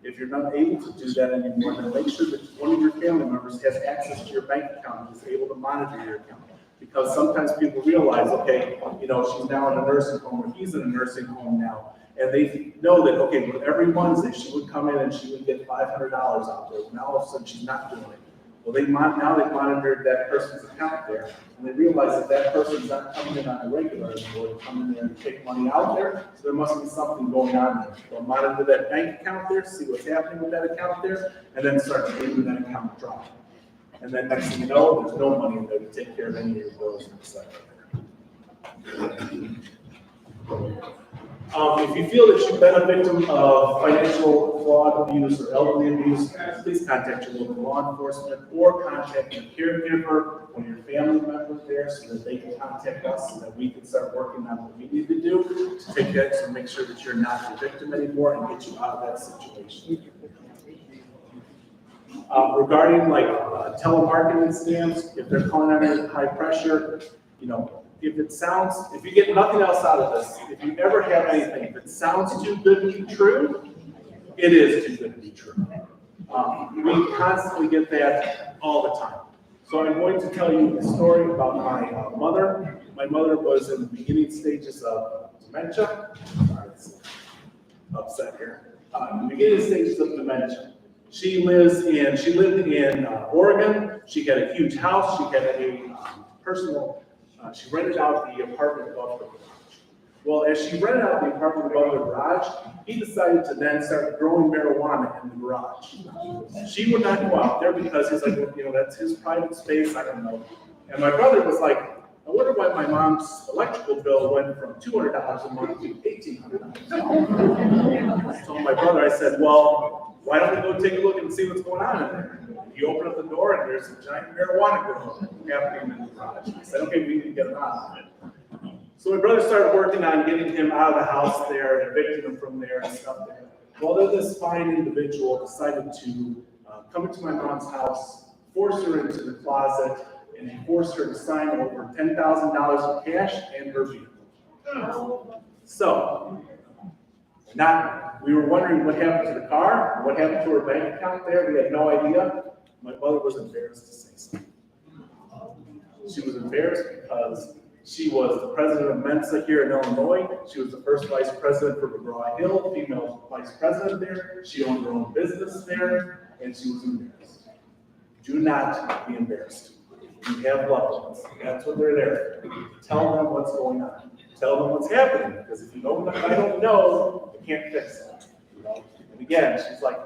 If you're not able to do that anymore, then make sure that one of your family members has access to your bank account and is able to monitor your account. Because sometimes people realize, okay, she's now in a nursing home, or he's in a nursing home now, and they know that, okay, well, every Wednesday she would come in and she would get $500 out there. Now all of a sudden she's not doing it. Well, now they've monitored that person's account there, and they realize that that person's not coming in on a regular anymore. They're coming in there and take money out there, so there must be something going on there. They'll monitor that bank account there, see what's happening with that account there, and then start making that account drop. And then next thing you know, there's no money in there to take care of any of your bills and stuff like that. If you feel that you've been a victim of financial fraud, abuse, or elderly abuse, please contact your local law enforcement or contact your caregiver or your family member there so that they can contact us so that we can start working on what we need to do to take that to make sure that you're not the victim anymore and get you out of that situation. Regarding like telemarketing scams, if they're calling on you high pressure, you know, if you get nothing else out of this, if you ever have anything, if it sounds too good to be true, it is too good to be true. We constantly get that all the time. So I'm going to tell you a story about my mother. My mother was in the beginning stages of dementia. Sorry, it's upset here. The beginning stages of dementia. She lived in Oregon. She had a huge house. She had a she rented out the apartment above the garage. Well, as she rented out the apartment above the garage, he decided to then start growing marijuana in the garage. She would not go out there because he's like, you know, that's his private space, I don't know. And my brother was like, I wonder why my mom's electrical bill went from $200 a month to $1,800. I told my brother, I said, well, why don't we go take a look and see what's going on in there? You open up the door and there's a giant marijuana grow happening in the garage. I said, okay, we need to get him out of it. So my brother started working on getting him out of the house there and evicting him from there and stuff there. Well, then this fine individual decided to come into my mom's house, force her into the closet, and he forced her to sign over $10,000 in cash and her vehicle. So, we were wondering what happened to the car, what happened to her bank account there. We had no idea. My mother was embarrassed to say something. She was embarrassed because she was the president of Mensa here in Illinois. She was the first vice president for McGraw-Hill, female vice president there. She owned her own business there, and she was embarrassed. Do not be embarrassed. You have loved ones. That's what they're there for. Tell them what's going on. Tell them what's happening, because if you don't, I don't know, you can't fix it. You know? And again, she's like,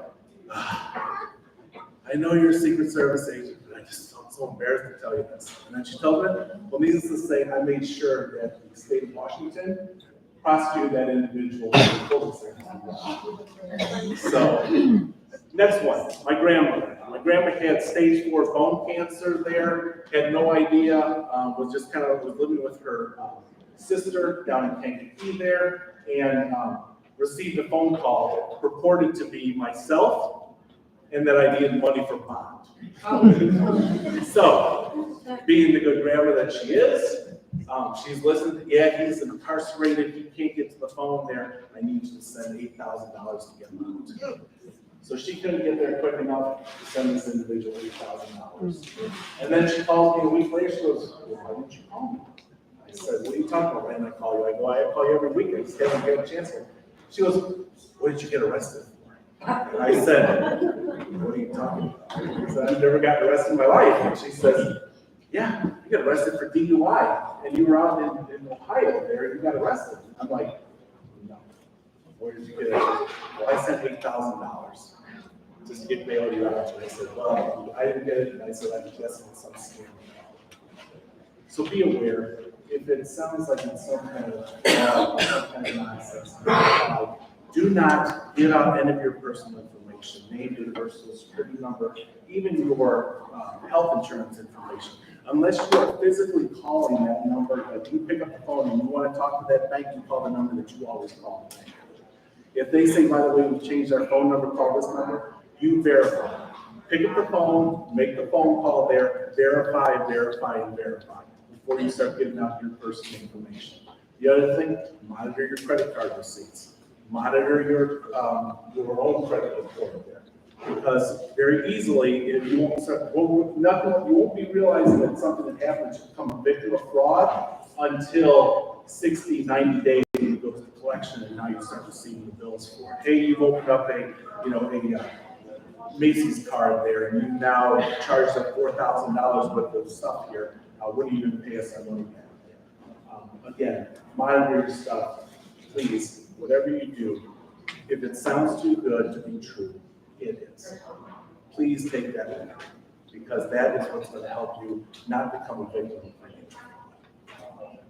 I know you're a Secret Service agent, but I just felt so embarrassed to tell you this. And then she told me, well, needless to say, I made sure that the state of Washington prosecuted that individual for full service. So, next one, my grandmother. My grandma had stage 4 bone cancer there, had no idea, was living with her sister down in Kankakee there, and received a phone call purported to be myself, and that I needed money for bond. So, being the good grandma that she is, she's listened, yeah, he's incarcerated, he can't get to the phone there, I need you to send $8,000 to get him out. So she couldn't get there quick enough to send this individual $8,000. And then she calls me a week later, she goes, well, why didn't you call me? I said, what are you talking about? When did I call you? I go, I call you every week, I just haven't had a chance yet. She goes, what did you get arrested for? I said, what are you talking about? I said, I've never gotten arrested in my life. And she says, yeah, you got arrested for DUI. And you were out in Ohio there, and you got arrested. I'm like, no. Where did you get it? Well, I sent $8,000 just to get bailed you out. And I said, well, I didn't get it. And I said, I'm guessing it's some scam. So be aware, if it sounds like it's some kind of nonsense, do not give out any of your personal information, name, your social security number, even your health insurance information. Unless you are physically calling that number, like you pick up the phone and you want to talk to that bank, you call the number that you always call. If they say, by the way, we changed our phone number, call this number, you verify. Pick up the phone, make the phone call there, verify, and verify before you start giving out your personal information. The other thing, monitor your credit card receipts. Monitor your own credit report there. Because very easily, if you won't be realizing that something that happened to become a victim of fraud until 60, 90 days it goes to collection, and now you start receiving the bills for it. Hey, you've opened up a Macy's card there, and you now charged up $4,000 worth of stuff here. What are you going to pay us our money back? Again, monitor your stuff, please. Whatever you do, if it sounds too good to be true, it is. Please take that in, because that is what's going to help you not become a victim of financial fraud.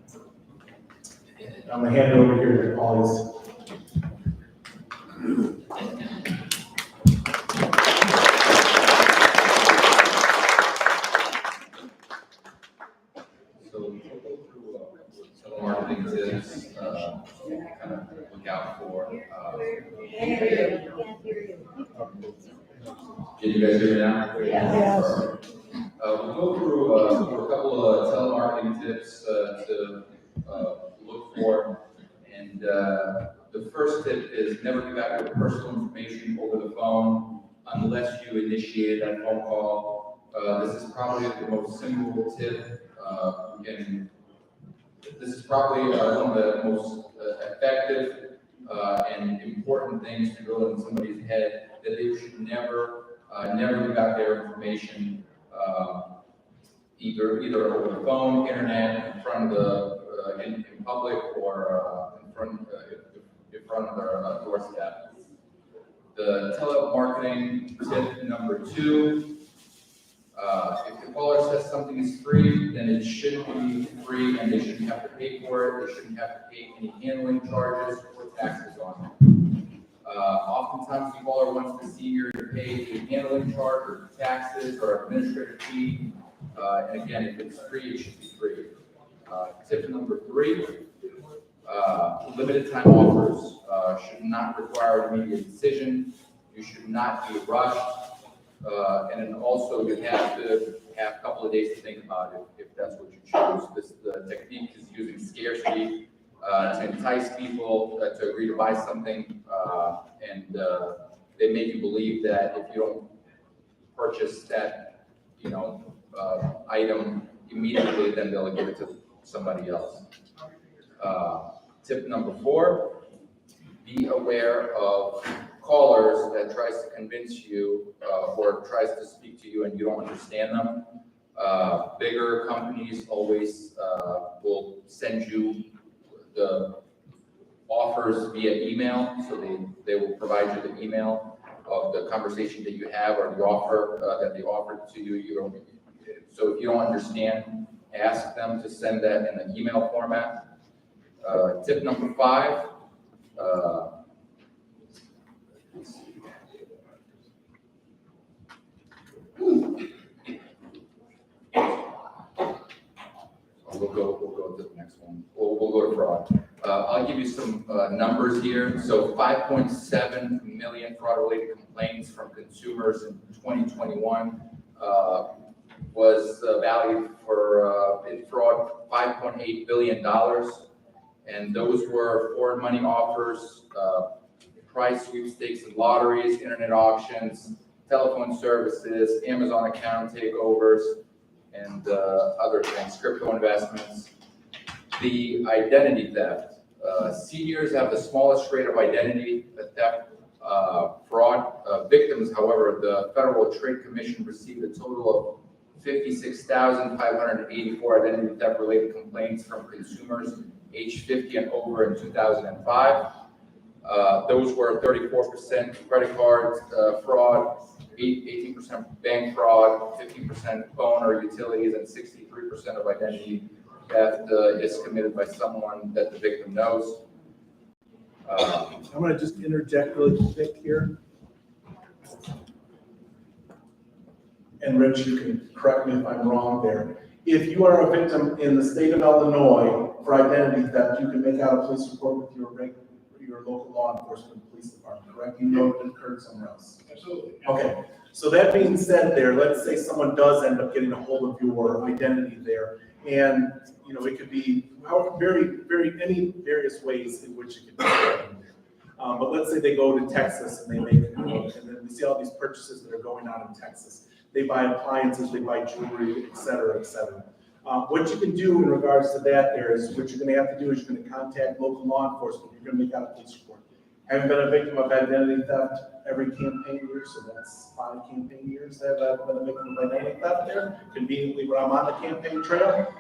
I'm gonna hand it over here to Paul's. So we'll go through some marketing tips, kind of look out for. Can you guys hear me now? Yes. We'll go through a couple of telemarketing tips to look for. And the first tip is never give out your personal information over the phone unless you initiate that phone call. This is probably the most simple tip. This is probably one of the most effective and important things to go in somebody's head, that they should never give out their information either over the phone, internet, in front of the in public, or in front of their doorstep. The telemarketing tip number 2. If the caller says something is free, then it should be free, and they shouldn't have to pay for it. They shouldn't have to pay any handling charges or taxes on it. Oftentimes, the caller wants the senior to pay a handling charge or taxes or administrative fee. And again, if it's free, it should be free. Tip number 3, limited time offers should not require an immediate decision. You should not be rushed. And then also you have to have a couple of days to think about it if that's what you choose. The technique is using scarcity to entice people to agree to buy something, and they make you believe that if you don't purchase that, item immediately, then they'll give it to somebody else. Tip number 4, be aware of callers that tries to convince you or tries to speak to you and you don't understand them. Bigger companies always will send you the offers via email, so they will provide you the email of the conversation that you have or the offer that they offered to you. So if you don't understand, ask them to send that in an email format. Tip number 5. We'll go to the next one. We'll go to fraud. I'll give you some numbers here. So 5.7 million fraud-related complaints from consumers in 2021 was valued for in fraud $5.8 billion. And those were foreign money offers, prize sweepstakes and lotteries, internet auctions, telephone services, Amazon account takeovers, and other things, crypto investments. The identity theft. Seniors have the smallest rate of identity theft fraud. Victims, however, the Federal Trade Commission received a total of 56,584 identity theft related complaints from consumers aged 50 and over in 2005. Those were 34% credit card fraud, 18% bank fraud, 15% phone or utilities, and 63% of identity theft is committed by someone that the victim knows. I'm going to just interject really quick here. And Rich, you can correct me if I'm wrong there. If you are a victim in the state of Illinois for identity theft, you can make out a police report with your local law enforcement police department, correct? You know it occurred somewhere else. Absolutely. Okay, so that being said there, let's say someone does end up getting a hold of your identity there, and it could be any various ways in which it could be done. But let's say they go to Texas and they make and then we see all these purchases that are going on in Texas. They buy appliances, they buy jewelry, et cetera, et cetera. What you can do in regards to that there is what you're going to have to do is you're going to contact local law enforcement. You're going to make out a police report. Haven't been a victim of identity theft every campaign year, so that's 5 campaign years that I've been a victim of identity theft there, conveniently when I'm on the campaign trail.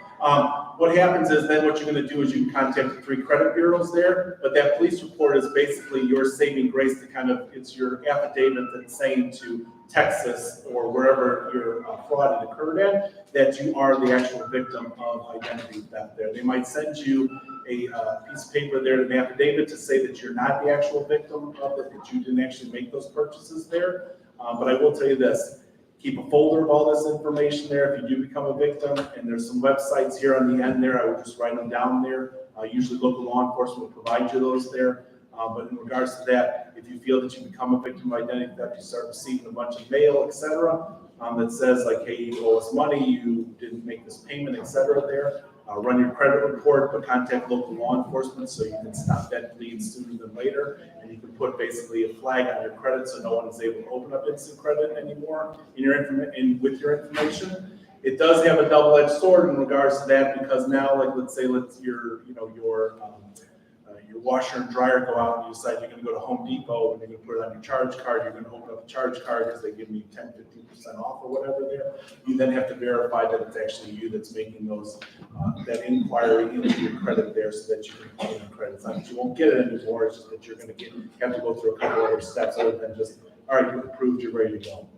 What happens is then what you're gonna do is you contact the 3 credit bureaus there, but that police report is basically your saving grace to kind of, it's your affidavit that's saying to Texas or wherever your fraud had occurred at, that you are the actual victim of identity theft there. They might send you a piece of paper there, an affidavit to say that you're not the actual victim of it, that you didn't actually make those purchases there. But I will tell you this, keep a folder of all this information there if you do become a victim, and there's some websites here on the end there, I would just write them down there. Usually local law enforcement will provide you those there. But in regards to that, if you feel that you become a victim of identity theft, you start receiving a bunch of mail, et cetera, that says like, hey, you owe us money, you didn't make this payment, et cetera there. Run your credit report, but contact local law enforcement so you can stop that bleed sooner than later. And you can put basically a flag on your credit so no one is able to open up instant credit anymore with your information. It does have a double-edged sword in regards to that, because now, like, let's say your washer and dryer go out and you decide you're going to go to Home Depot and you're going to put it on your charge card. You're going to open up the charge card because they give you 10, 15% off or whatever there. You then have to verify that it's actually you that's making those that inquiry into your credit there so that you can claim the credit. It's not that you won't get it anymore. It's just that you're going to have to go through a couple other steps other than just, all right, you've approved, you're ready to go.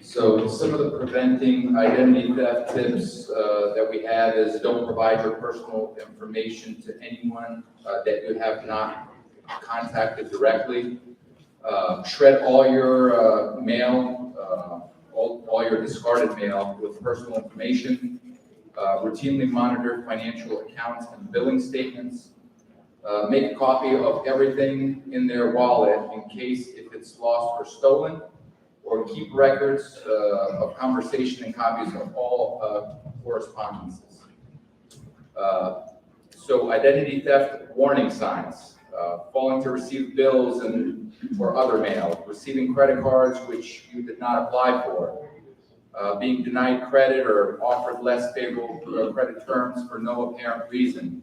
So some of the preventing identity theft tips that we have is don't provide your personal information to anyone that you have not contacted directly. Shred all your mail, all your discarded mail with personal information. Routinely monitor financial accounts and billing statements. Make a copy of everything in their wallet in case if it's lost or stolen. Or keep records of conversation and copies of all correspondences. So identity theft warning signs, failing to receive bills or other mail, receiving credit cards which you did not apply for, being denied credit or offered less favorable credit terms for no apparent reason,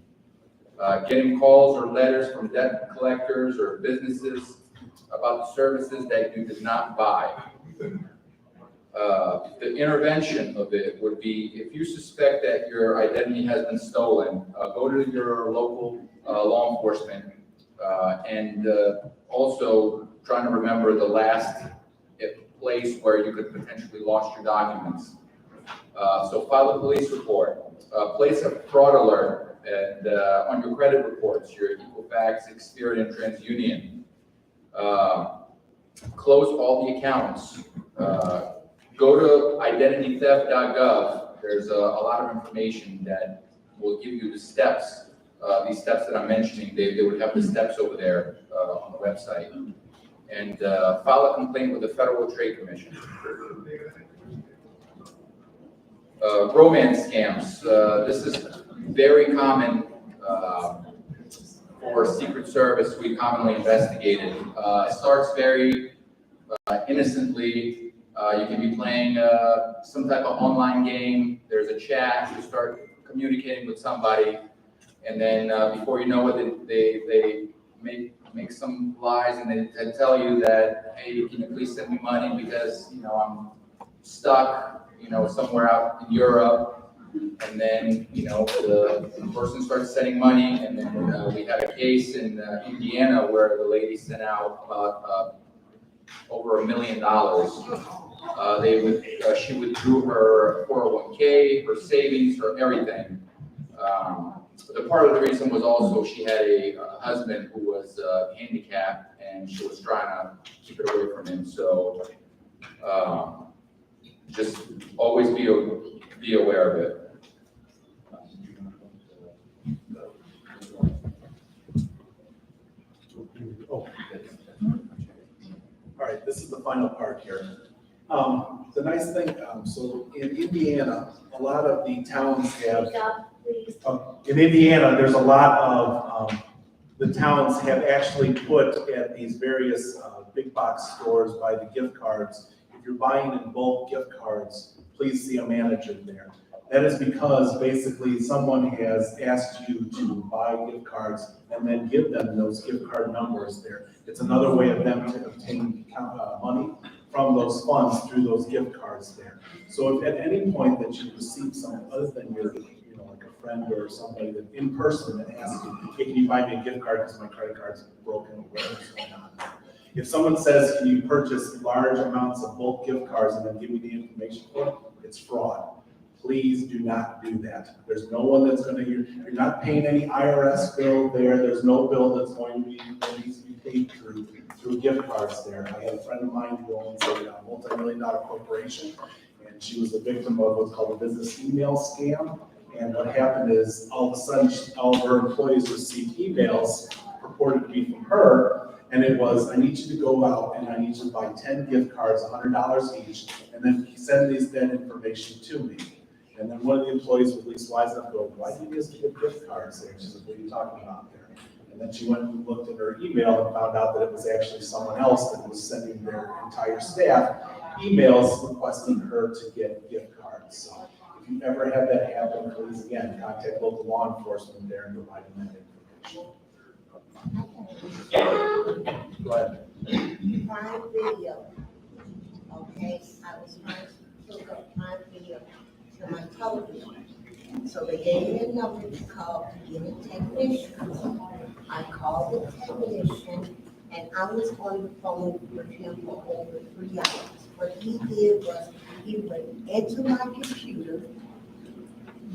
getting calls or letters from debt collectors or businesses about the services that you did not buy. The intervention of it would be, if you suspect that your identity has been stolen, go to your local law enforcement and also trying to remember the last place where you could potentially lost your documents. So file a police report, place a fraud alert and on your credit reports, your Equifax, Experian, TransUnion. Close all the accounts. Go to identitytheft.gov. There's a lot of information that will give you the steps. These steps that I'm mentioning, they would have the steps over there on the website. And file a complaint with the Federal Trade Commission. Romance scams. This is very common for Secret Service. We commonly investigate it. It starts very innocently. You can be playing some type of online game. There's a chat. You start communicating with somebody, and then before you know it, they make some lies and they tell you that, hey, can you please send me money because I'm stuck, somewhere out in Europe. And then, the person starts sending money, and then we had a case in Indiana where the lady sent out about over $1 million. She withdrew her 401k, her savings, her everything. The part of the reason was also she had a husband who was handicapped, and she was trying to keep it away from him. So just always be aware of it. All right, this is the final part here. The nice thing, so in Indiana, a lot of the towns have, in Indiana, there's a lot of, the towns have actually put at these various big box stores by the gift cards, if you're buying in bulk gift cards, please see a manager there. That is because basically someone has asked you to buy gift cards and then give them those gift card numbers there. It's another way of them to obtain money from those funds through those gift cards there. So if at any point that you receive something other than your, like a friend or somebody that in person that asks you, hey, can you buy me a gift card because my credit card's broken or whatever's going on. If someone says, can you purchase large amounts of bulk gift cards and then give me the information for it, it's fraud. Please do not do that. There's no one that's going to, you're not paying any IRS bill there. There's no bill that's going to be, that needs to be paid through gift cards there. I had a friend of mine who owns a multi-million-dollar corporation, and she was the victim of what's called a business email scam. And what happened is all of a sudden, all of her employees received emails purported to be from her. And it was, I need you to go out and I need you to buy 10 gift cards, $100 each, and then send that information to me. And then one of the employees was at least wise enough to go, why do you just get gift cards there? She said, what are you talking about there? And then she went and looked at her email and found out that it was actually someone else that was sending their entire staff emails requesting her to get gift cards. So if you ever have that happen, please again, contact local law enforcement there and provide them that information. Go ahead. Prime Video. Okay, I was trying to hook up Prime Video to my television. So they gave me a number to call to get a technician. I called the technician and I was on the phone with him for over 3 hours. What he did was he went into my computer,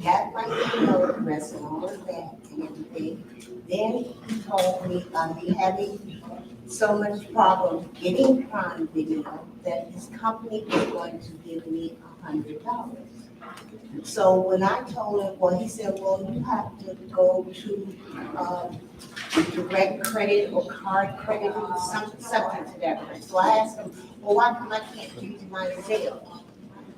got my email address and all of that and everything. Then he told me I'd be having so much problem getting Prime Video that his company was going to give me $100. So when I told him, well, he said, well, you have to go to direct credit or card credit or something to that effect. So I asked him, well, why come I can't use my Zelle?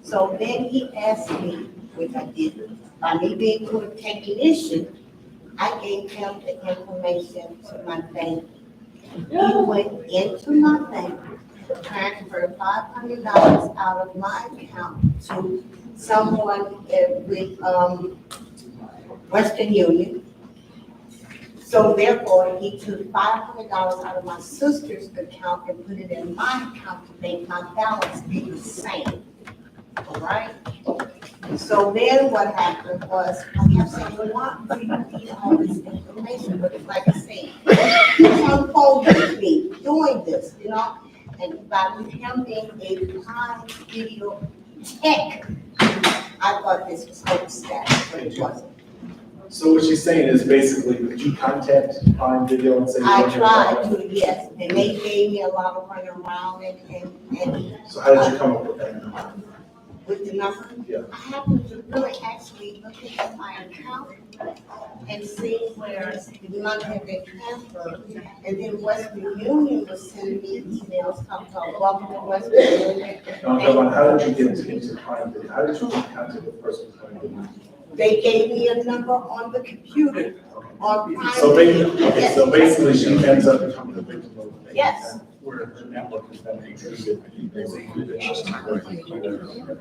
So then he asked me, which I didn't, by me being a technician, I gave him the information to my bank. He went into my bank, transferred $500 out of my account to someone with Western Union. So therefore, he took $500 out of my sister's account and put it in my account to make my balance be the same. All right? So then what happened was, I kept saying, well, why do you need all this information? But it's like I said, he was on the phone with me doing this, and by him being a Prime Video tech, I thought this was hope status, but it wasn't. So what she's saying is basically, could you contact Prime Video and say? I tried to, yes, and they gave me a lot of running around and. So how did you come up with that number? With the number? Yeah. I happened to really actually look at my account and see where the money had been transferred. And then Western Union was sending me emails talking about welcome to Western Union. No, how did you get into Prime Video? How did you contact the person with Prime Video? They gave me a number on the computer, on Prime So Video. basically, she ends up becoming a victim of. Yes. Where her network has been intrusive.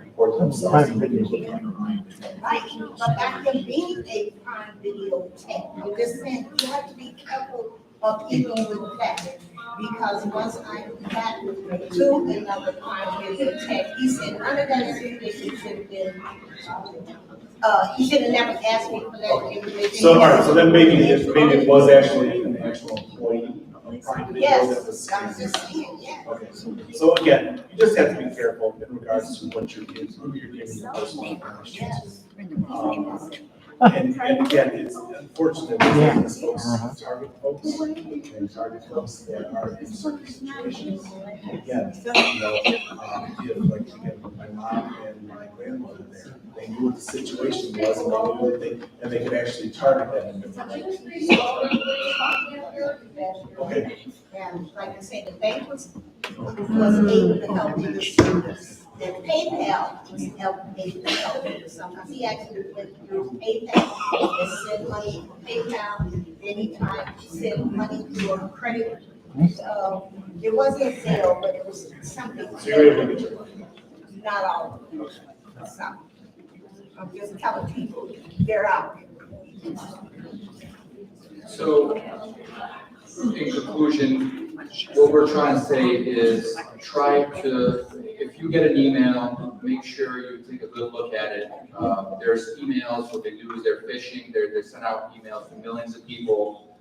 Report themselves. Right, but after being a Prime Video tech, I'm just saying, you have to be careful of even with that. Because once I got to another Prime Video tech, he said, none of that information should have been, he should have never asked me for that information. So, all right, so then maybe it was actually an actual employee of Prime Video that was. Yes, I was just saying, yeah. Okay, so again, you just have to be careful in regards to what you're giving your personal information. And again, it's unfortunate that these folks target folks and target folks that are in certain situations. Again, like my mom and my grandmother there, they knew what the situation was and they knew that they could actually target that individual. Okay. And like I said, the bank was able to help me with service. And PayPal was able to help me with some, because he actually went through PayPal and sent money to PayPal, then he tried to send money to a credit. It wasn't a sale, but it was something. So you're able to get your money. Not all of it, some. of just telling people they're out. So, in conclusion, what we're trying to say is try to, if you get an email, make sure you take a good look at it. There's emails, what they do is they're phishing, they send out emails to millions of people.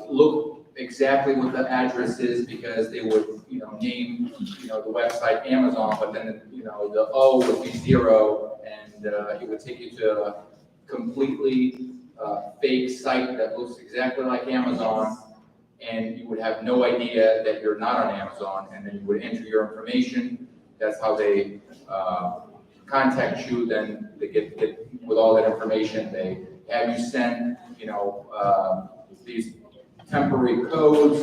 Look exactly what the address is, because they would, name, the website Amazon, but then, the O would be 0, and it would take you to a completely fake site that looks exactly like Amazon, and you would have no idea that you're not on Amazon, and then you would enter your information. That's how they contact you. Then they get with all that information. They have you send, these temporary codes.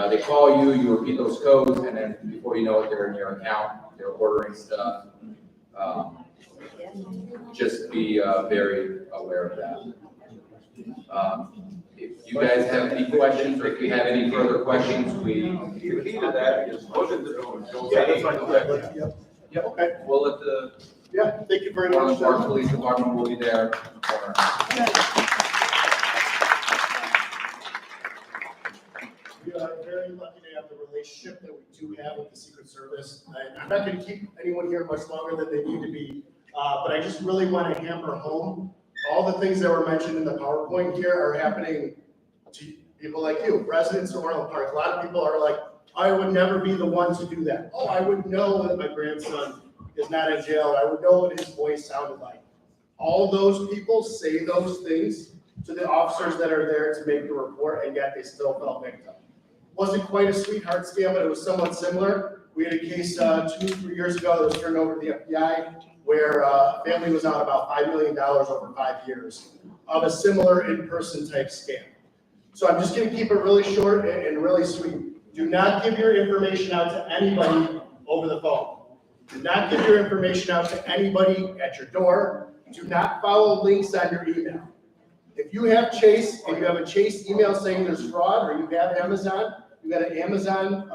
They call you, you repeat those codes, and then before you know it, they're in your account. They're ordering stuff. Just be very aware of that. If you guys have any questions, or if you have any further questions, The key to that is look at the door. Yeah, that's fine. Yep, okay. we'll let the Yeah, thank you very Orland much. Park Police Department will be there. We are very lucky to have the relationship that we do have with the Secret Service. I'm not going to keep anyone here much longer than they need to be, but I just really want to hammer home all the things that were mentioned in the PowerPoint here are happening to people like you, residents of Orland Park. A lot of people are like, I would never be the one to do that. Oh, I would know that my grandson is not in jail. I would know what his voice sounded like. All those people say those things to the officers that are there to make the report, and yet they still fell victim. Wasn't quite a sweetheart scam, but it was somewhat similar. We had a case 2-3 years ago that was turned over to the FBI, where a family was out about $5 million over 5 years of a similar in-person type scam. So I'm just going to keep it really short and really sweet. Do not give your information out to anybody over the phone. Do not give your information out to anybody at your door. Do not follow links on your email. If you have Chase and you have a Chase email saying there's fraud, or you have Amazon, you got an Amazon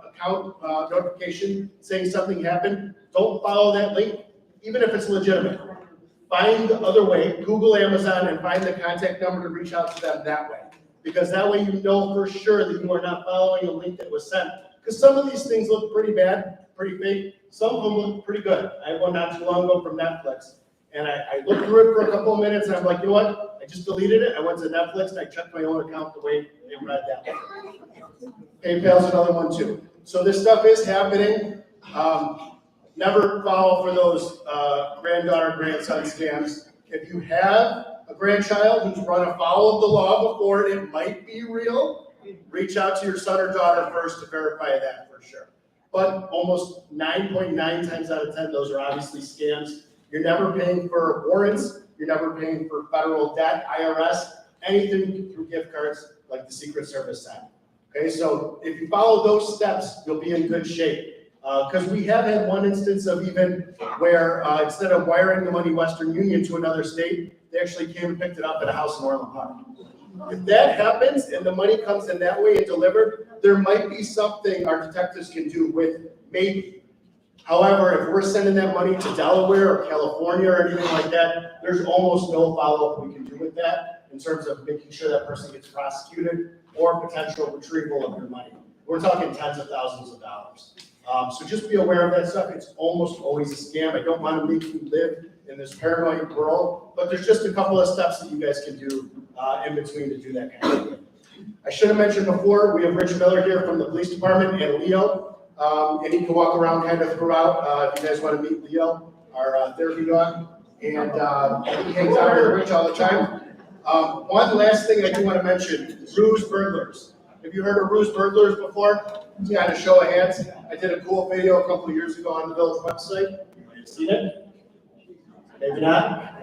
account notification saying something happened, don't follow that link, even if it's legitimate. Find the other way, Google Amazon and find the contact number to reach out to them that way. Because that way you know for sure that you are not following a link that was sent. Because some of these things look pretty bad, pretty fake. Some of them look pretty good. I had one not too long ago from Netflix. And I looked through it for a couple of minutes and I'm like, you know what? I just deleted it. I went to Netflix and I checked my own account the way they read that one. PayPal's another one too. So this stuff is happening. Never fall for those granddaughter, grandson scams. If you have a grandchild who's run afoul of the law before and it might be real, reach out to your son or daughter first to verify that for sure. But almost 9.9 times out of 10, those are obviously scams. You're never paying for warrants. You're never paying for federal debt, IRS, anything through gift cards like the Secret Service said. Okay, so if you follow those steps, you'll be in good shape. Because we have had one instance of even where instead of wiring the money Western Union to another state, they actually came and picked it up at a house in Orland Park. If that happens and the money comes in that way and delivered, there might be something our detectives can do with maybe. However, if we're sending that money to Delaware or California or anything like that, there's almost no follow-up we can do with that in terms of making sure that person gets prosecuted or potential retrieval of your money. We're talking tens of thousands of dollars. So just be aware of that stuff. It's almost always a scam. I don't want to make you live in this paranoid world, but there's just a couple of steps that you guys can do in between to do that kind of thing. I should have mentioned before, we have Rich Miller here from the police department and Leo, and he can walk around kind of throughout if you guys want to meet Leo, our therapy dog, and he hangs out with Rich all the time. One last thing I do want to mention, ruse burglars. Have you heard of ruse burglars before? Kind of show of hands. I did a cool video a couple of years ago on the village website. You might have seen it. Maybe not.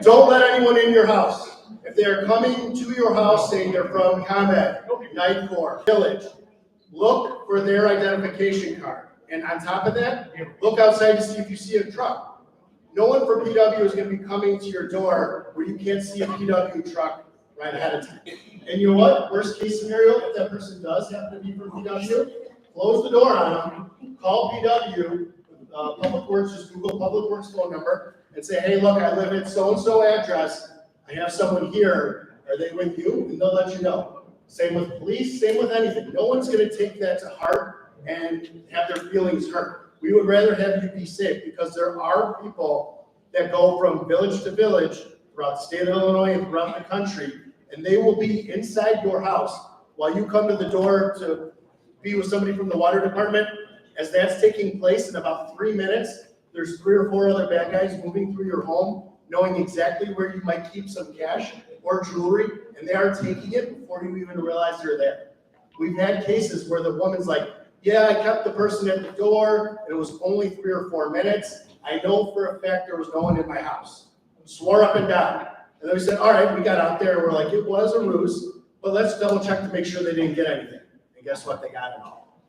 Don't let anyone in your house. If they are coming to your house saying they're from combat, Night Corps, village, look for their identification card. And on top of that, look outside to see if you see a truck. No one from PW is going to be coming to your door where you can't see a PW truck right ahead of time. And you know what? Worst case scenario, if that person does happen to be from PW, close the door on them, call PW, Public Works, just Google Public Works phone number, and say, hey, look, I live at so-and-so address. I have someone here. Are they with you? And they'll let you know. Same with police, same with anything. No one's going to take that to heart and have their feelings hurt. We would rather have you be safe because there are people that go from village to village throughout the state of Illinois and throughout the country, and they will be inside your house while you come to the door to be with somebody from the water department. As that's taking place in about 3 minutes, there's 3 or 4 other bad guys moving through your home, knowing exactly where you might keep some cash or jewelry, and they are taking it before you even realize they're there. We've had cases where the woman's like, yeah, I kept the person at the door. It was only 3 or 4 minutes. I know for a fact there was no one in my house. Swore up and down. And then we said, all right, we got out there. We're like, it was a ruse, but let's double check to make sure they didn't get anything. And guess what? They got it all.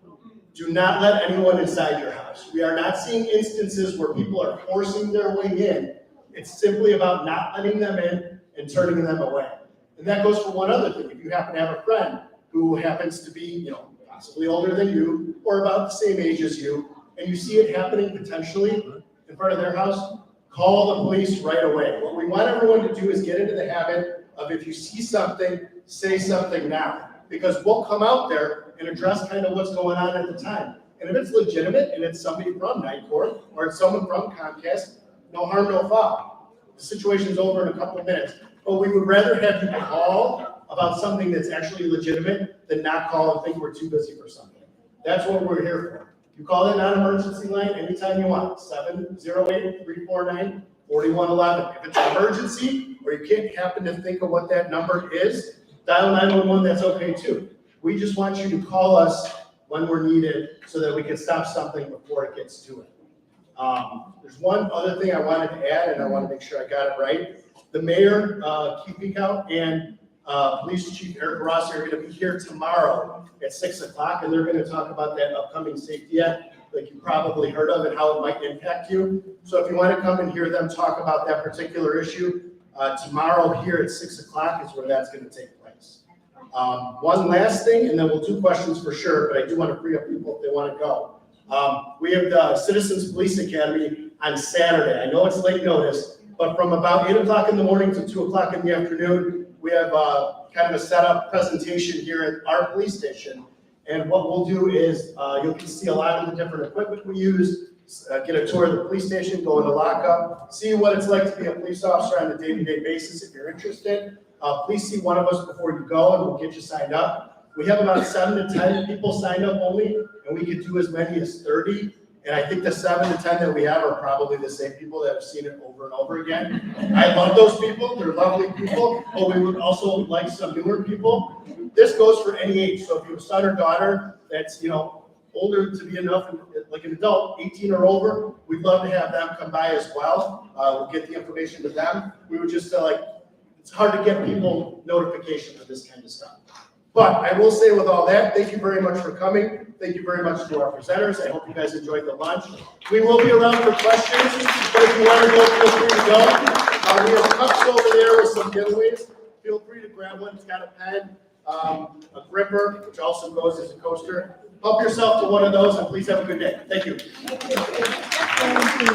Do not let anyone inside your house. We are not seeing instances where people are forcing their way in. It's simply about not letting them in and turning them away. And that goes for one other thing. If you happen to have a friend who happens to be, possibly older than you or about the same age as you, and you see it happening potentially in front of their house, call the police right away. What we want everyone to do is get into the habit of if you see something, say something now, because we'll come out there and address kind of what's going on at the time. And if it's legitimate and it's somebody from Night Court or it's someone from Comcast, no harm, no foul. The situation's over in a couple of minutes. But we would rather have you call about something that's actually legitimate than not call and think we're too busy for something. That's what we're here for. You call that non-emergency line anytime you want, 708-349-4111. If it's an emergency or you can't happen to think of what that number is, dial 911, that's okay too. We just want you to call us when we're needed so that we can stop something before it gets to it. There's one other thing I wanted to add, and I want to make sure I got it right. The mayor, Keith Peacock, and Police Chief Eric Rossi are going to be here tomorrow at 6 o'clock, and they're going to talk about that upcoming safety act that you probably heard of and how it might impact you. So if you want to come and hear them talk about that particular issue, tomorrow here at 6 o'clock is where that's going to take place. One last thing, and then we'll do questions for sure, but I do want to free up people if they want to go. We have the Citizens Police Academy on Saturday. I know it's late notice, but from about 8 o'clock in the morning to 2 o'clock in the afternoon, we have kind of a setup presentation here at our police station. And what we'll do is you can see a lot of the different equipment we use, get a tour of the police station, go into lockup, see what it's like to be a police officer on a day-to-day basis if you're interested. Please see one of us before you go and we'll get you signed up. We have about 7 to 10 people signed up only, and we could do as many as 30. And I think the 7 to 10 that we have are probably the same people that have seen it over and over again. I love those people. They're lovely people, but we would also like some newer people. This goes for any age. So if you have a son or daughter that's, older to be enough, like an adult, 18 or over, we'd love to have them come by as well. We'll get the information to them. We would just it's hard to get people notification for this kind of stuff. But I will say with all that, thank you very much for coming. Thank you very much to our presenters. I hope you guys enjoyed the lunch. We will be around for questions, but if you want to go, feel free to go. We have cups over there with some giveaways. Feel free to grab one. It's got a pen, a gripper, which also goes as a coaster. Help yourself to one of those, and please have a good day. Thank you. Thank you.